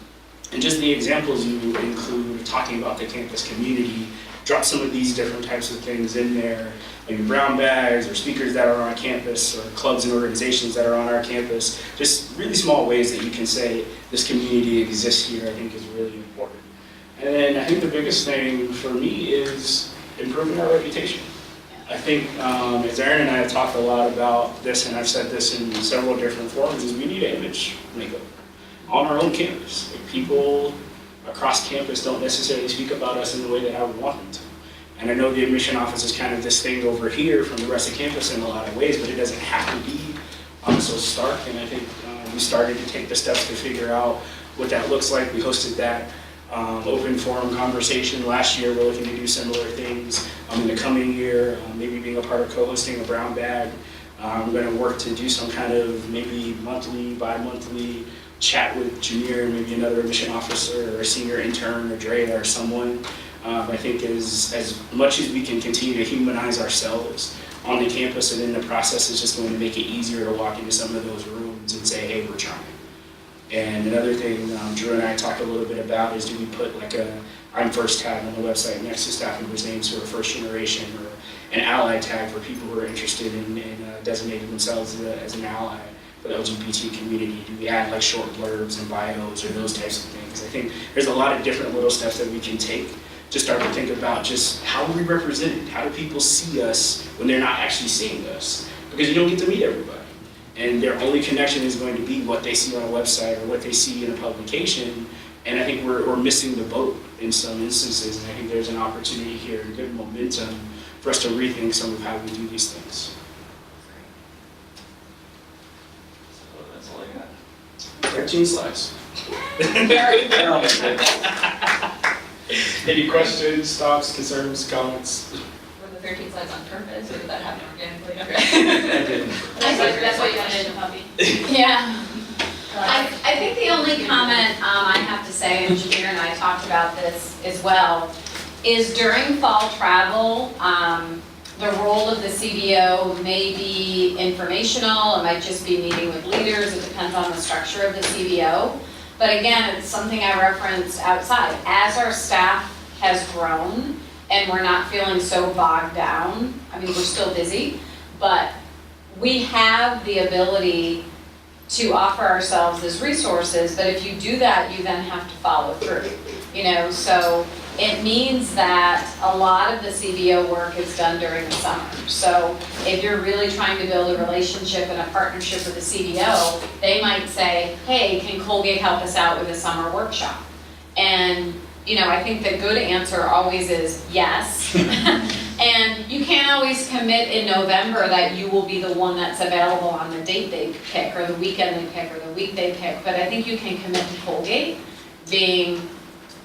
and just the examples you include talking about the campus community, drop some of these different types of things in there, maybe brown bags or speakers that are on campus or clubs and organizations that are on our campus. Just really small ways that you can say this community exists here, I think is really important. And then I think the biggest thing for me is improving our reputation. I think, as Erin and I have talked a lot about this, and I've said this in several different forums, is we need an image makeover on our own campus. Like, people across campus don't necessarily speak about us in the way that I would want them to. And I know the admission office is kind of this thing over here from the rest of campus in a lot of ways, but it doesn't have to be so stark. And I think we started to take the steps to figure out what that looks like. We hosted that open forum conversation last year. We're looking to do similar things in the coming year, maybe being a part of co-hosting a brown bag. We're going to work to do some kind of maybe monthly, bi-monthly chat with Jameer, maybe another admission officer or a senior intern or Drea or someone. I think as much as we can continue to humanize ourselves on the campus, and in the process is just going to make it easier to walk into some of those rooms and say, hey, we're trying. And another thing Drew and I talked a little bit about is, do we put like a I'm First tag on the website next to staff members' names who are first generation, or an ally tag for people who are interested in designating themselves as an ally for the LGBT community? Do we add like short blurbs and bios or those types of things? I think there's a lot of different little steps that we can take to start to think about just how are we represented? How do people see us when they're not actually seeing us? Because you don't get to meet everybody. And their only connection is going to be what they see on a website or what they see in a publication. And I think we're missing the boat in some instances. And I think there's an opportunity here, and good momentum for us to rethink some of how we do these things. So that's all I got. 13 slides. Very good. Any questions, thoughts, concerns, comments? Were the 13 slides on purpose, or did that happen organically? I didn't. I think that's what you wanted in a puppy. Yeah. I think the only comment I have to say, and Jameer and I talked about this as well, is during fall travel, the role of the CBO may be informational, it might just be meeting with leaders, it depends on the structure of the CBO. But again, it's something I referenced outside. As our staff has grown and we're not feeling so bogged down, I mean, we're still busy, but we have the ability to offer ourselves as resources, but if you do that, you then have to follow through, you know? So it means that a lot of the CBO work is done during the summer. So if you're really trying to build a relationship and a partnership with the CBO, they might say, hey, can Colgate help us out with a summer workshop? And you know, I think the good answer always is yes. And you can't always commit in November that you will be the one that's available on the date they pick, or the weekend they pick, or the week they pick. But I think you can commit to Colgate being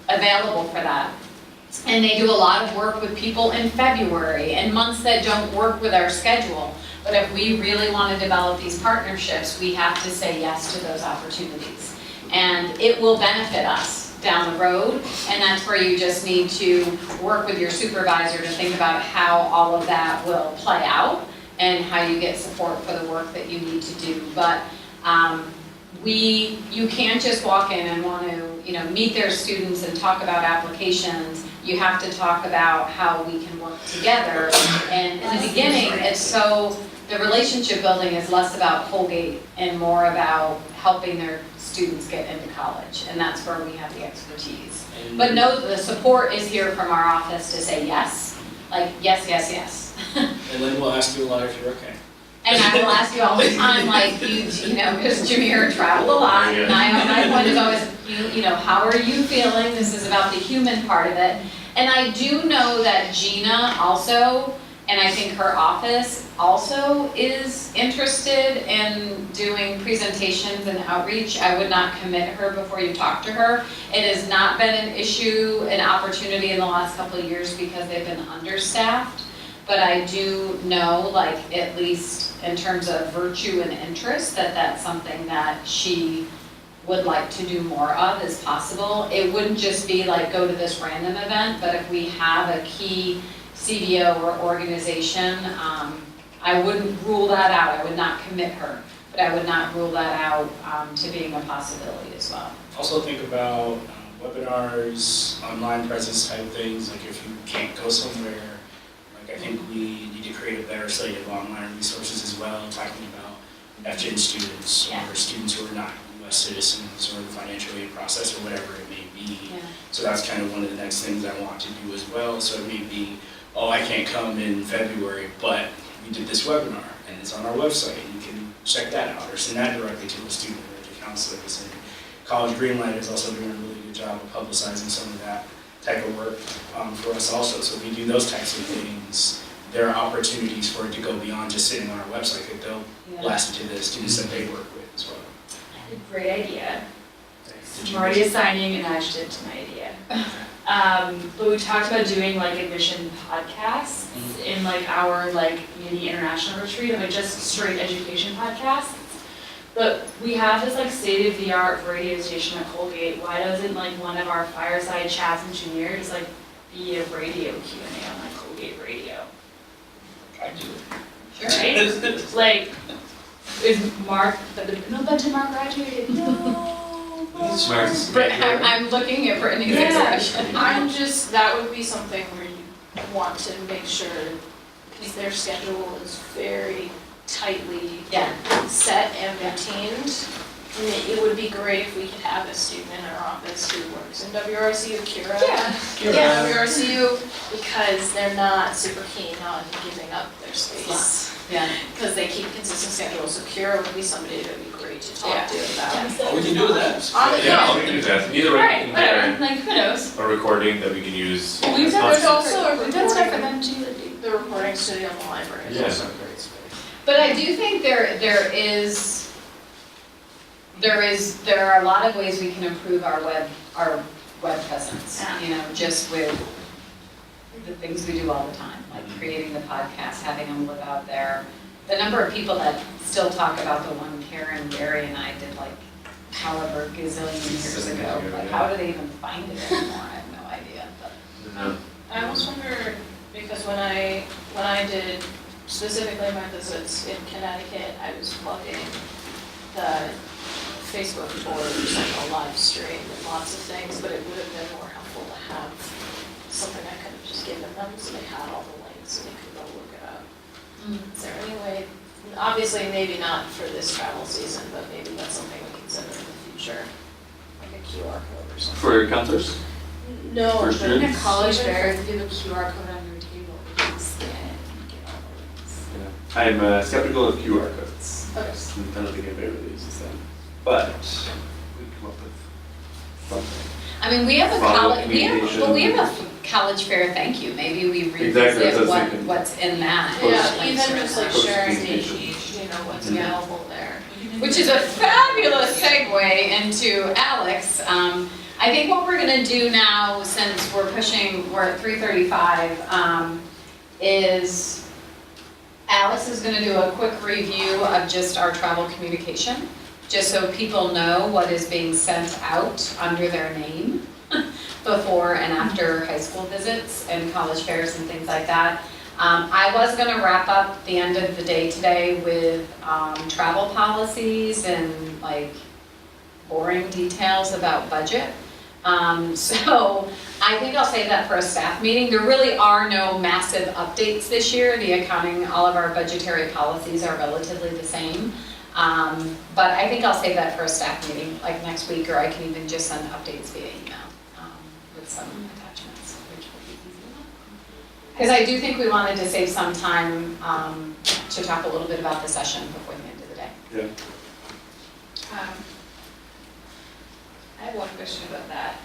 available for that And they do a lot of work with people in February and months that don't work with our schedule. But if we really want to develop these partnerships, we have to say yes to those opportunities. And it will benefit us down the road, and that's where you just need to work with your supervisor to think about how all of that will play out and how you get support for the work that you need to do. But you can't just walk in and want to, meet their students and talk about applications. You have to talk about how we can work together. And in the beginning, the relationship building is less about Colgate and more about helping their students get into college. And that's where we have the expertise. But no, the support is here from our office to say yes, like yes, yes, yes. And then we'll ask you a lot if you're okay. And I will ask you all the time, like, because Jameer traveled a lot, and my point is always, how are you feeling? This is about the human part of it. And I do know that Gina also, and I think her office also is interested in doing presentations and outreach. I would not commit her before you talk to her. It has not been an issue, an opportunity in the last couple of years because they've been understaffed. But I do know, like, at least in terms of virtue and interest, that's something that she would like to do more of as possible. It wouldn't just be like go to this random event, but if we have a key CBO or organization, I wouldn't rule that out. I would not commit her, but I would not rule that out to being a possibility as well. Also think about webinars, online presence type things, like if you can't go somewhere, like I think we need to create a better slate of online resources as well, talking about FGen students or students who are not US citizens or the financial aid process or whatever it may be. Yeah. So that's kind of one of the next things I want to do as well. So it may be, oh, I can't come in February, but we did this webinar and it's on our website. You can check that out or send that directly to a student or to counselors. And College Greenlight is also doing a really good job of publicizing some of that type of work for us also. So if we do those types of things, there are opportunities for it to go beyond just sitting on our website that they'll blast it to the students that they work with as well. Great idea. Did I'm you already miss- assigning an adjective to my idea. But we talked about doing like admission podcasts in like our like mini international retreat of like just straight education podcasts. But we have this like state-of-the-art radio station at Colgate. Why doesn't like one of our fireside chats engineers like be a radio Q&A on like Colgate Radio? I do it. Right? Like, is Mark, but no bunch of Mark graduated? No. Smart. I'm looking at Brittany's Yeah. expression. that would be something where you want to make sure, because their schedule is very tightly Yeah. set and maintained. And it would be great if we could have a student in our office who works in WRCU, Kira. Yeah, WRCU, because they're not super keen on giving up their space. Yeah. Because they keep consistent schedules, so Kira would be somebody that would be great to talk to about. Oh, we can do that. Yeah, we can do that. Either way, Right, we whatever, can like, who knows? get a recording that we can use. We've done There's stuff also a we've done stuff for recording, them too that do. the recording studio in the library is Yeah. also a great space. But I do think there are a lot of ways we can improve our web presence, just with the things we do all the time, like creating the podcast, having them live out there. The number of people that still talk about the one Karen, Barry, and I did like however gazillion years ago, like how do they even find it anymore? I have no idea, but. I almost wonder, because when I did specifically my visits in Connecticut, I was plugging the Facebook boards and a live stream and lots of things, but it would have been more helpful to have something I could have just given them so they had all the links and they could go look it up. Is there any way, obviously maybe not for this travel season, but maybe that's something we consider in the future, like a QR code or something. For counselors? No, For but students? In a college fair, if you have a QR code on your table, you can scan it and get all the links. Yeah. I'm skeptical of QR codes. Okay. I don't think anybody really uses them. But we come up with something. I mean, we have a Follow college, we have a college fair thank you, maybe we Exactly, that's revisit what I was thinking. what's in that. Post- Yeah, links even are in just like that. sharing, Post-presentation. you know, what's Yeah. available there. Which is a fabulous segue into Alex. I think what we're gonna do now, since we're at 3:35, is Alice is gonna do a quick review of just our travel communication, just so people know what is being sent out under their name before and after high school visits and college fairs and things like that. I was gonna wrap up the end of the day today with travel policies and like boring details about budget. So I think I'll save that for a staff meeting. There really are no massive updates this year. The accounting, all of our budgetary policies are relatively the same. But I think I'll save that for a staff meeting, like next week, or I can even just send updates via email with some attachments, which will be easy enough. Because I do think we wanted to save some time to talk a little bit about the session before the end of the day. Yeah. I have one question about that.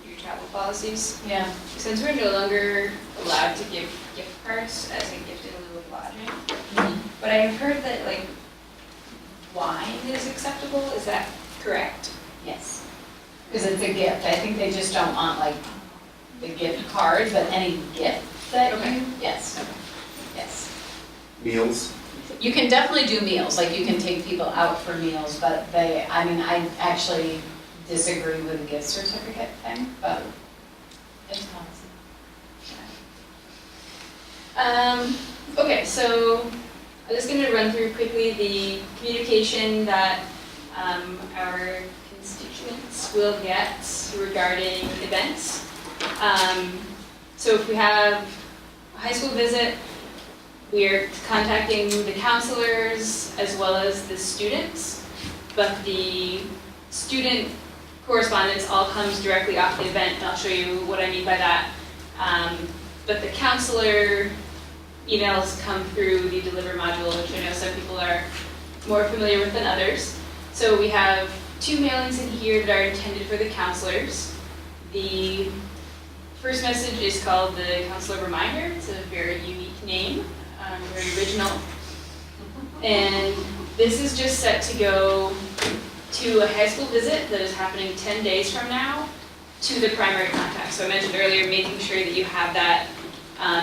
Your travel policies. Yeah. Since we're no longer allowed to give gift cards as a gift in lieu of lodging, but I've heard that like wine is acceptable, is that correct? Yes. Because it's a gift. I think they just don't want like the gift card, but any gift that Okay. yes. Yes. Meals? You can definitely do meals, like you can take people out for meals, but I actually disagree with the gift certificate thing, but it's policy. Okay, so I'm just gonna run through quickly the communication that our constituents will get regarding events. So if we have a high school visit, we are contacting the counselors as well as the students, but the student correspondence all comes directly off the event, and I'll show you what I mean by that. But the counselor emails come through the Deliver module, which I know some people are more familiar with than others. So we have 2 mailings in here that are intended for the counselors. The first message is called the Counselor Reminder. It's a very unique name, very original. And this is just set to go to a high school visit that is happening 10 days from now to the primary contact. So I mentioned earlier, making sure that you have that,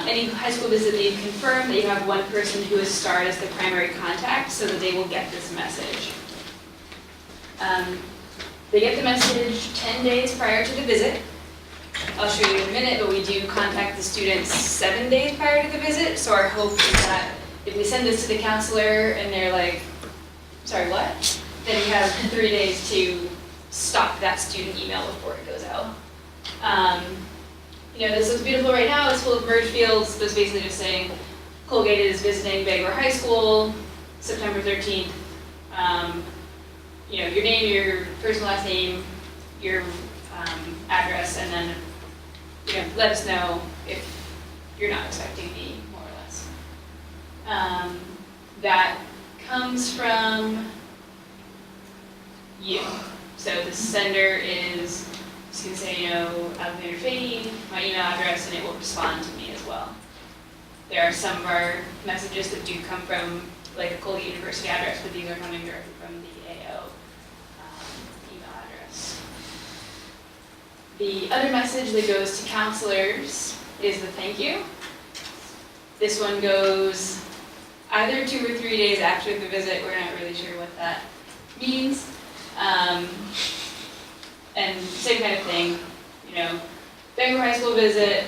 any high school visit that you confirm, that you have one person who is starred as the primary contact so that they will get this message. They get the message 10 days prior to the visit. I'll show you in a minute, but we do contact the students 7 days prior to the visit. So our hope is that if we send this to the counselor and they're like, sorry, what? Then we have 3 days to stop that student email before it goes out. This looks beautiful right now. It's full of merge fields. That's basically just saying Colgate is visiting Bangor High School, September 13th. Your name, your first and last name, your address, and then let us know if you're not expecting me, more or less. That comes from you. So the sender is just gonna say, Alexander Fahey, my email address, and it will respond to me as well. There are some of our messages that do come from like a Colgate University address, but these are coming directly from the AO email address. The other message that goes to counselors is the thank you. This one goes either 2 or 3 days after the visit. We're not really sure what that means. And same kind of thing, Bangor High School visit,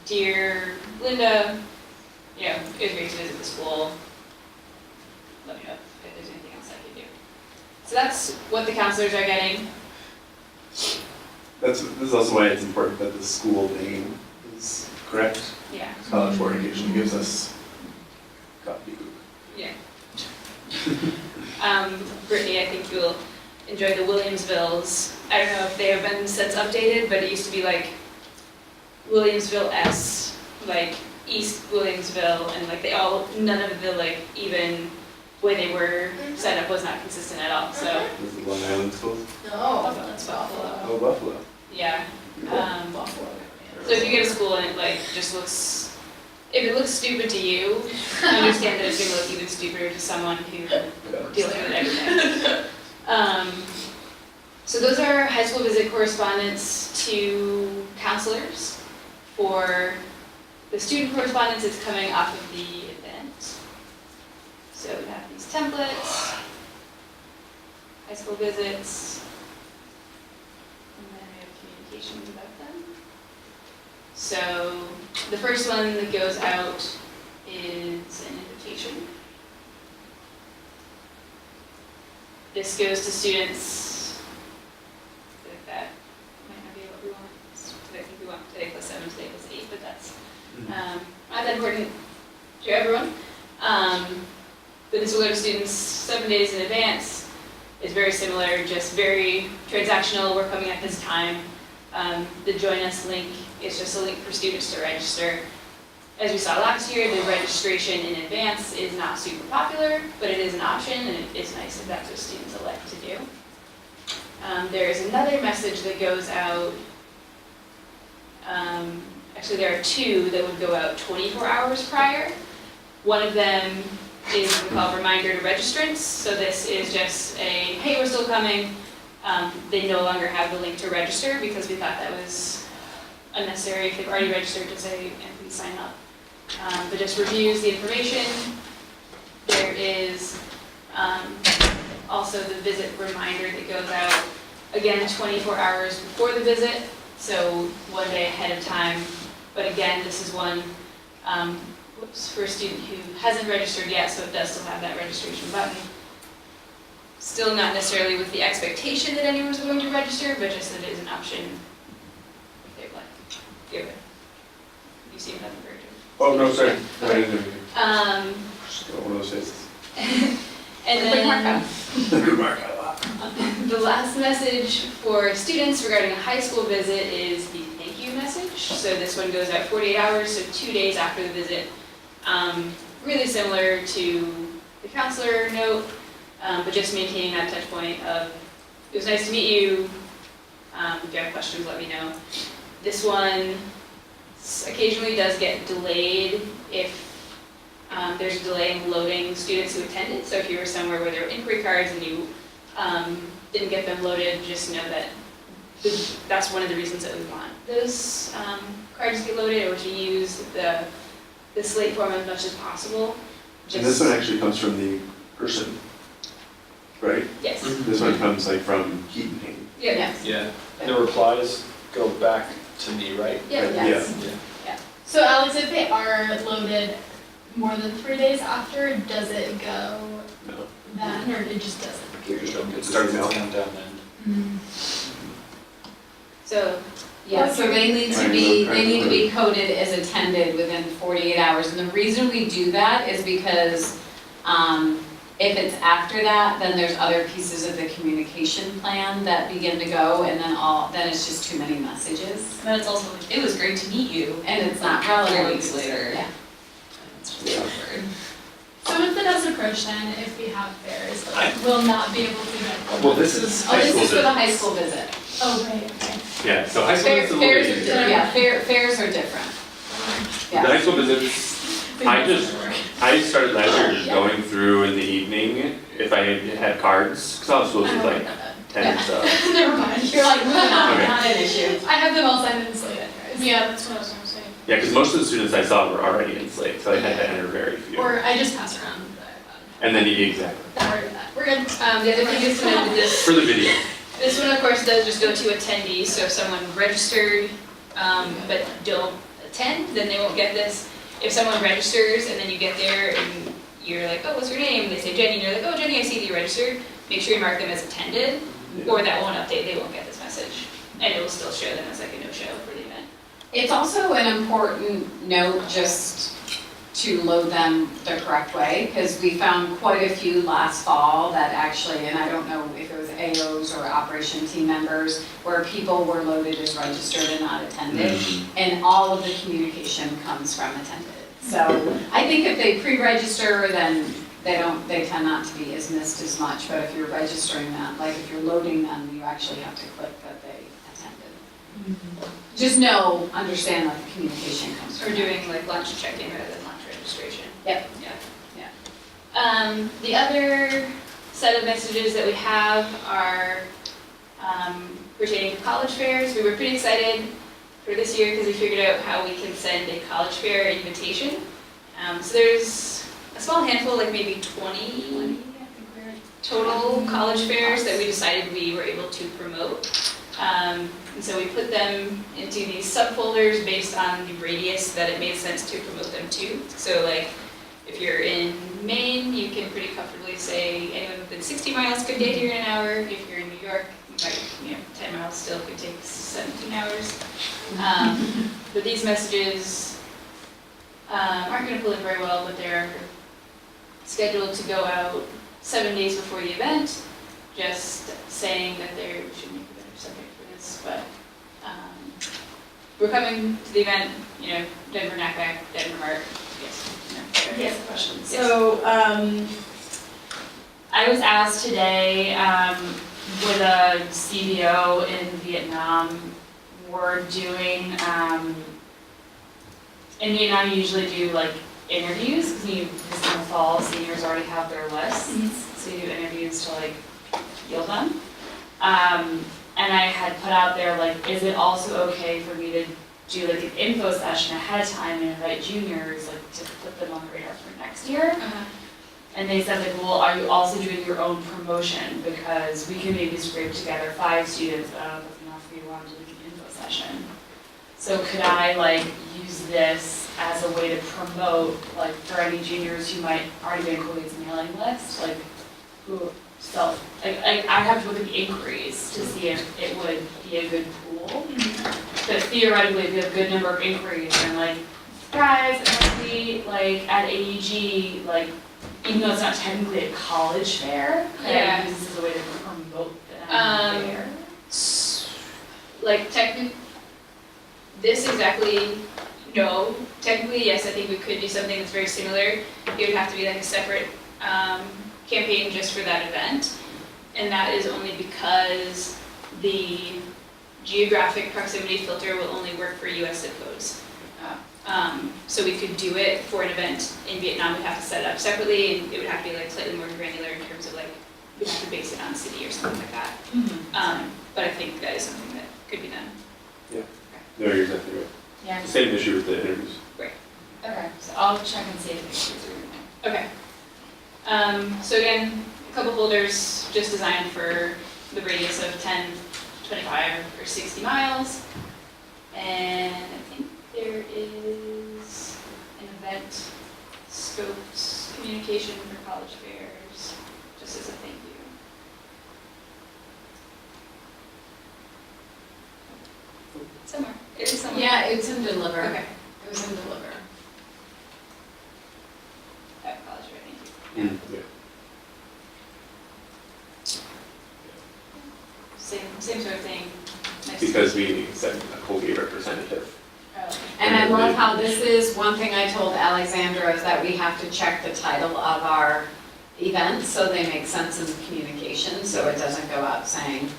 dear Linda, it was great to visit the school. Let me know if there's anything else I can do. So that's what the counselors are getting. This is also why it's important that the school name is correct. Yeah. College Orientation gives us gobbledygook. Yeah. Brittany, I think you'll enjoy the Williamsvilles. I don't know if they have been since updated, but it used to be like Williamsville S, like East Williamsville, and like none of the even way they were set up was not consistent at all. So Is it Long Island schools? No, that's Buffalo. Oh, Buffalo. yeah. Buffalo. So if you get a school and it just looks, if it looks stupid to you, understand that it's going to look even stupider to someone who deals with it every day. So those are high school visit correspondence to counselors. For the student correspondence, it's coming off of the event. So we have these templates, high school visits, and then we have communications about them. So the first one that goes out is an invitation. This goes to students. I feel like that might not be what we want. I think we want today plus 7, today plus 8, but that's not that important to everyone. But this will go to students 7 days in advance. It's very similar, just very transactional. We're coming at this time. The Join Us link is just a link for students to register. As we saw last year, the registration in advance is not super popular, but it is an option, and it is nice if that's what students elect to do. There is another message that goes out. Actually, there are 2 that would go out 24 hours prior. One of them is what we call reminder to registrants. So this is just a, hey, we're still coming. They no longer have the link to register because we thought that was unnecessary if they've already registered to say, and please sign up. But just reviews the information. There is also the visit reminder that goes out, again, 24 hours before the visit, so 1 day ahead of time. But again, this is one for a student who hasn't registered yet, so it does still have that registration button. Still not necessarily with the expectation that anyone's going to register, but just that it is an option if they'd like to give it. You see nothing very good. Oh, no, sorry. I Okay. didn't know. Just got one of those faces. And Quick then markup. Good mark, I laugh. the last message for students regarding a high school visit is the thank you message. So this one goes out 48 hours, so 2 days after the visit. Really similar to the counselor note, but just maintaining that touch point of, it was nice to meet you. If you have questions, let me know. This one occasionally does get delayed if there's a delay in loading students who attended. So if you were somewhere where there were inquiry cards and you didn't get them loaded, just know that that's one of the reasons that we want those cards to get loaded, or to use the slate form as much as possible. And this one actually comes from the person, right? Yes. This one comes like from Keaton Hain. Yes. Yeah, the replies go back to me, right? Yeah. Yes. Yeah. So Alex, if they are loaded more than 3 days after, does it go No. then, or it just doesn't? You just don't get Starts the now. countdown then. So, Yeah, so they need to be coded as attended within 48 hours. And the reason we do that is because if it's after that, then there's other pieces of the communication plan that begin to go, and then it's just too many messages. But it's also, like, it was great to meet you. And it's not relevant. 3 weeks later. Yeah. It's really awkward. So with the best approach then, if we have fairs, like, we'll not be able to get. Well, this is Oh, high this school is for the visit. high school visit. Oh, right, okay. Yeah, so high school is a little Fairs bit are easier. different. Yeah, fairs are different. The high school visits, I started last year just going through in the evening if I had cards, because all the schools was like 10 and stuff. Never mind. You're like, moving on, Okay. not an issue. I have them all signed in slate anyways. Yeah, that's what I was gonna say. Yeah, because most of the students I saw were already in Slate, so I had to enter very few. Or I just pass around the iPad. And then, exactly, Don't worry about that. We're good. the other thing is to note that this for the video. This one, of course, does just go to attendees, so if someone registered but don't attend, then they won't get this. If someone registers and then you get there and you're like, oh, what's your name? They say Jenny, and you're like, oh, Jenny, I see that you registered. Make sure you mark them as attended, or that won't update, they won't get this message. And it will still show them as like a no-show for the event. It's also an important note just to load them the correct way, because we found quite a few last fall that actually, and I don't know if it was AOs or operation team members, where people were loaded as registered and not attended, and all of the communication comes from attended. So I think if they pre-register, then they tend not to be as missed as much, but if you're registering them, like if you're loading them, you actually have to click that they attended. Just understand that the communication comes from Or that. doing like lunch check-in rather than lunch registration. Yep. The other set of messages that we have are pertaining to college fairs. We were pretty excited for this year because we figured out how we can send a college fair invitation. So there's a small handful, like maybe 20 total college fairs that we decided we were able to promote. And so we put them into these subfolders based on the radius that it made sense to promote them to. So like, if you're in Maine, you can pretty comfortably say anyone within 60 miles could get here in an hour. If you're in New York, you know, 10 miles still could take 17 hours. But these messages aren't going to pull in very well, but they're scheduled to go out 7 days before the event, just saying that there should be a better subject for this. But we're coming to the event, you know, Denver, Knackback, Denver, Mark. Yes. No. Yes. Questions. Yes. So, I was asked today, with a CBO in Vietnam, we're doing, in Vietnam you usually do like interviews, because in the fall, seniors already have their lists, so you do interviews to like field them. And I had put out there, like, is it also okay for me to do like an info session ahead of time and invite juniors, like, to put them on the radar for next year? And they said, like, well, are you also doing your own promotion? Because we can maybe scrape together 5 students, but I don't know if it's enough for you to want to do like an info session. So could I, like, use this as a way to promote, like, for any juniors who might already be on Colgate's mailing list, like, who I have to look at the inquiries to see if it would be a good pool. But theoretically, if you have a good number of inquiries, and like, guys, actually, like, at AEG, like, even though it's not technically a college fair, Yeah. this is a way to promote the fair. Like this exactly, no. Technically, yes, I think we could do something that's very similar. It would have to be like a separate campaign just for that event. And that is only because the geographic proximity filter will only work for US zip codes. So we could do it for an event in Vietnam, we'd have to set it up separately, and it would have to be like slightly more granular in terms of like, we'd have to base it on city or something like that. But I think that is something that could be done. No, you're exactly right. Yeah. Same issue with the interviews. Okay, so I'll check and see if it's Okay. So again, a couple folders just designed for the radius of 10, 25, or 60 miles. And I think there is an event scoped communication for college fairs, just as a thank you. Somewhere. It is somewhere. yeah, it's in Deliver. Okay. It was in Deliver. At college fair, thank you. Yeah. Same sort of thing. Next Because we sent a Colgate representative. And I love how this is, one thing I told Alexandra is that we have to check the title of our events so they make sense in the communication, so it doesn't go out saying,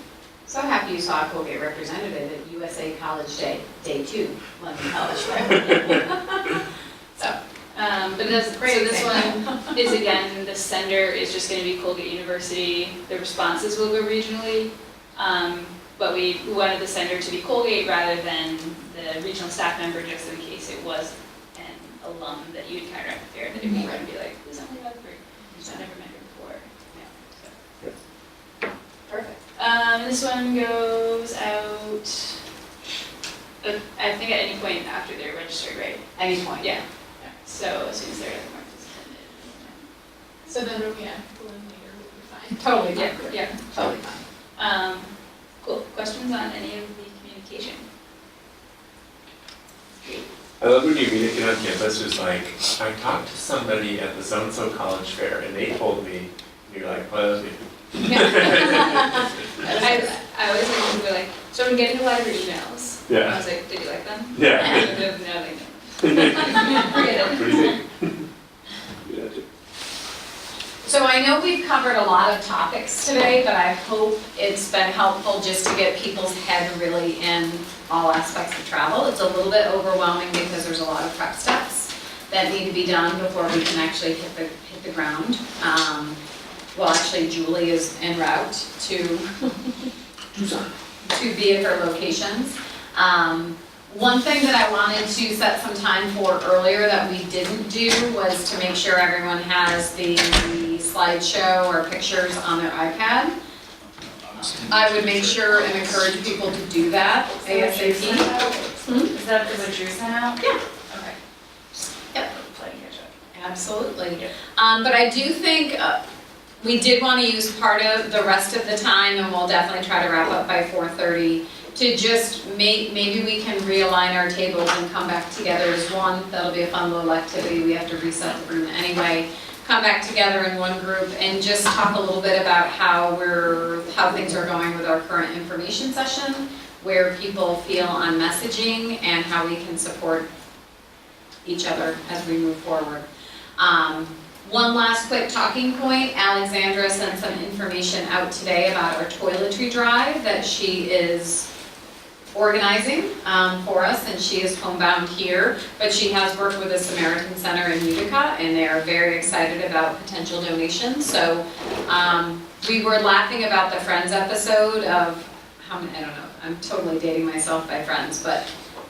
so happy you saw a Colgate representative at USA College Day, Day 2, London College Fair. So, But that's, so Great this example. one is again, the sender is just gonna be Colgate University, the responses will go regionally. But we wanted the sender to be Colgate rather than the regional staff member, just in case it was an alum that you'd encounter at the fair, that if you were to be like, who's Emily Rutherford? I never met her before. Yeah. perfect. This one goes out, I think at any point after they're registered, right? Any point. Yeah. So as soon as they're marked as attended. So then, yeah, pull in later will be fine. Totally Yeah, different. yeah. Totally fine. Cool. Questions on any of the communication? I love when you meet a kid on campus who's like, I talked to somebody at the so-and-so college fair and they told me, and you're like, well, that was me. I always like when people are like, so I'm getting a lot of your emails. And I Yeah. was like, did you like them? Yeah. No, they don't. Forget it. What do you think? Yeah, too. So I know we've covered a lot of topics today, but I hope it's been helpful just to get people's head really in all aspects of travel. It's a little bit overwhelming because there's a lot of prep steps that need to be done before we can actually hit the ground. Well, actually, Julie is en route to to theater locations. One thing that I wanted to set some time for earlier that we didn't do was to make sure everyone has the slideshow or pictures on their iPad. I would make sure and encourage people to do that ASAP. Is that what Drew sent out? Yeah. Okay. Yep. Playing catch up. Absolutely. Yep. But I do think we did want to use part of the rest of the time, and we'll definitely try to wrap up by 4:30, to just maybe we can realign our tables and come back together as one. That'll be a fun little activity. We have to reset the room anyway. Come back together in one group and just talk a little bit about how things are going with our current information session, where people feel on messaging, and how we can support each other as we move forward. One last quick talking point, Alexandra sent some information out today about our toiletry drive that she is organizing for us, and she is homebound here, but she has worked with the Samaritan Center in Utica, and they are very excited about potential donations. So we were laughing about the Friends episode of how many, I don't know, I'm totally dating myself by Friends, but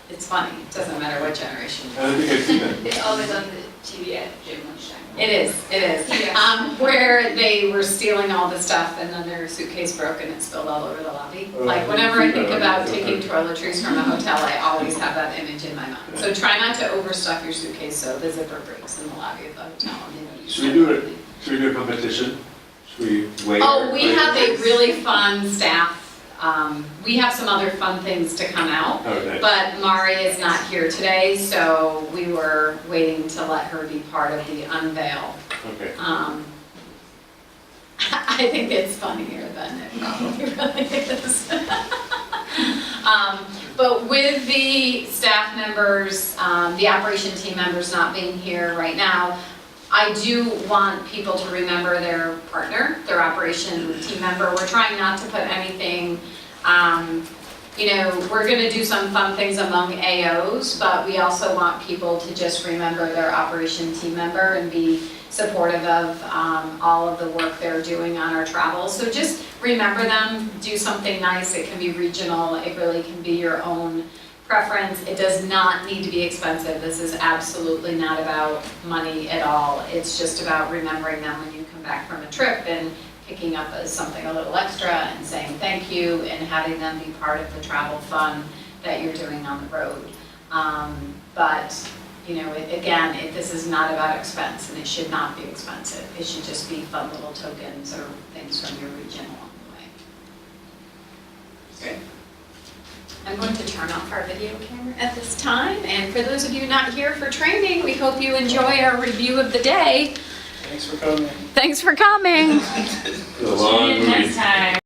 it's funny, it doesn't matter what generation. I don't think I've seen it. It's always on the TV at gym lunchtime. It is. Where they were stealing all the stuff and then their suitcase broke and it spilled all over the lobby. Oh, Like whenever I think about okay. taking toiletries from a hotel, I always have that image in my mind. So try not to overstuff your suitcase so the zipper breaks in the lobby of the hotel. Should we do it? Should we do a competition? Should we wait? Oh, we have a really fun staff. We have some other fun things to come out. Oh, nice. But Mari is not here today, so we were waiting to let her be part of the unveil. Okay. I think it's funnier than it probably really is. But with the staff members, the operation team members not being here right now, I do want people to remember their partner, their operation team member. We're trying not to put anything, we're gonna do some fun things among AOs, but we also want people to just remember their operation team member and be supportive of all of the work they're doing on our travel. So just remember them, do something nice. It can be regional, it really can be your own preference. It does not need to be expensive. This is absolutely not about money at all. It's just about remembering them when you come back from a trip and picking up something a little extra and saying thank you and having them be part of the travel fun that you're doing on the road. This is not about expense, and it should not be expensive. It should just be fun little tokens or things from your region along the way. Okay. I'm going to turn off our video camera at this time, and for those of you not here for training, we hope you enjoy our review of the day. Thanks for coming. Thanks for coming. It's a long See you movie. next time.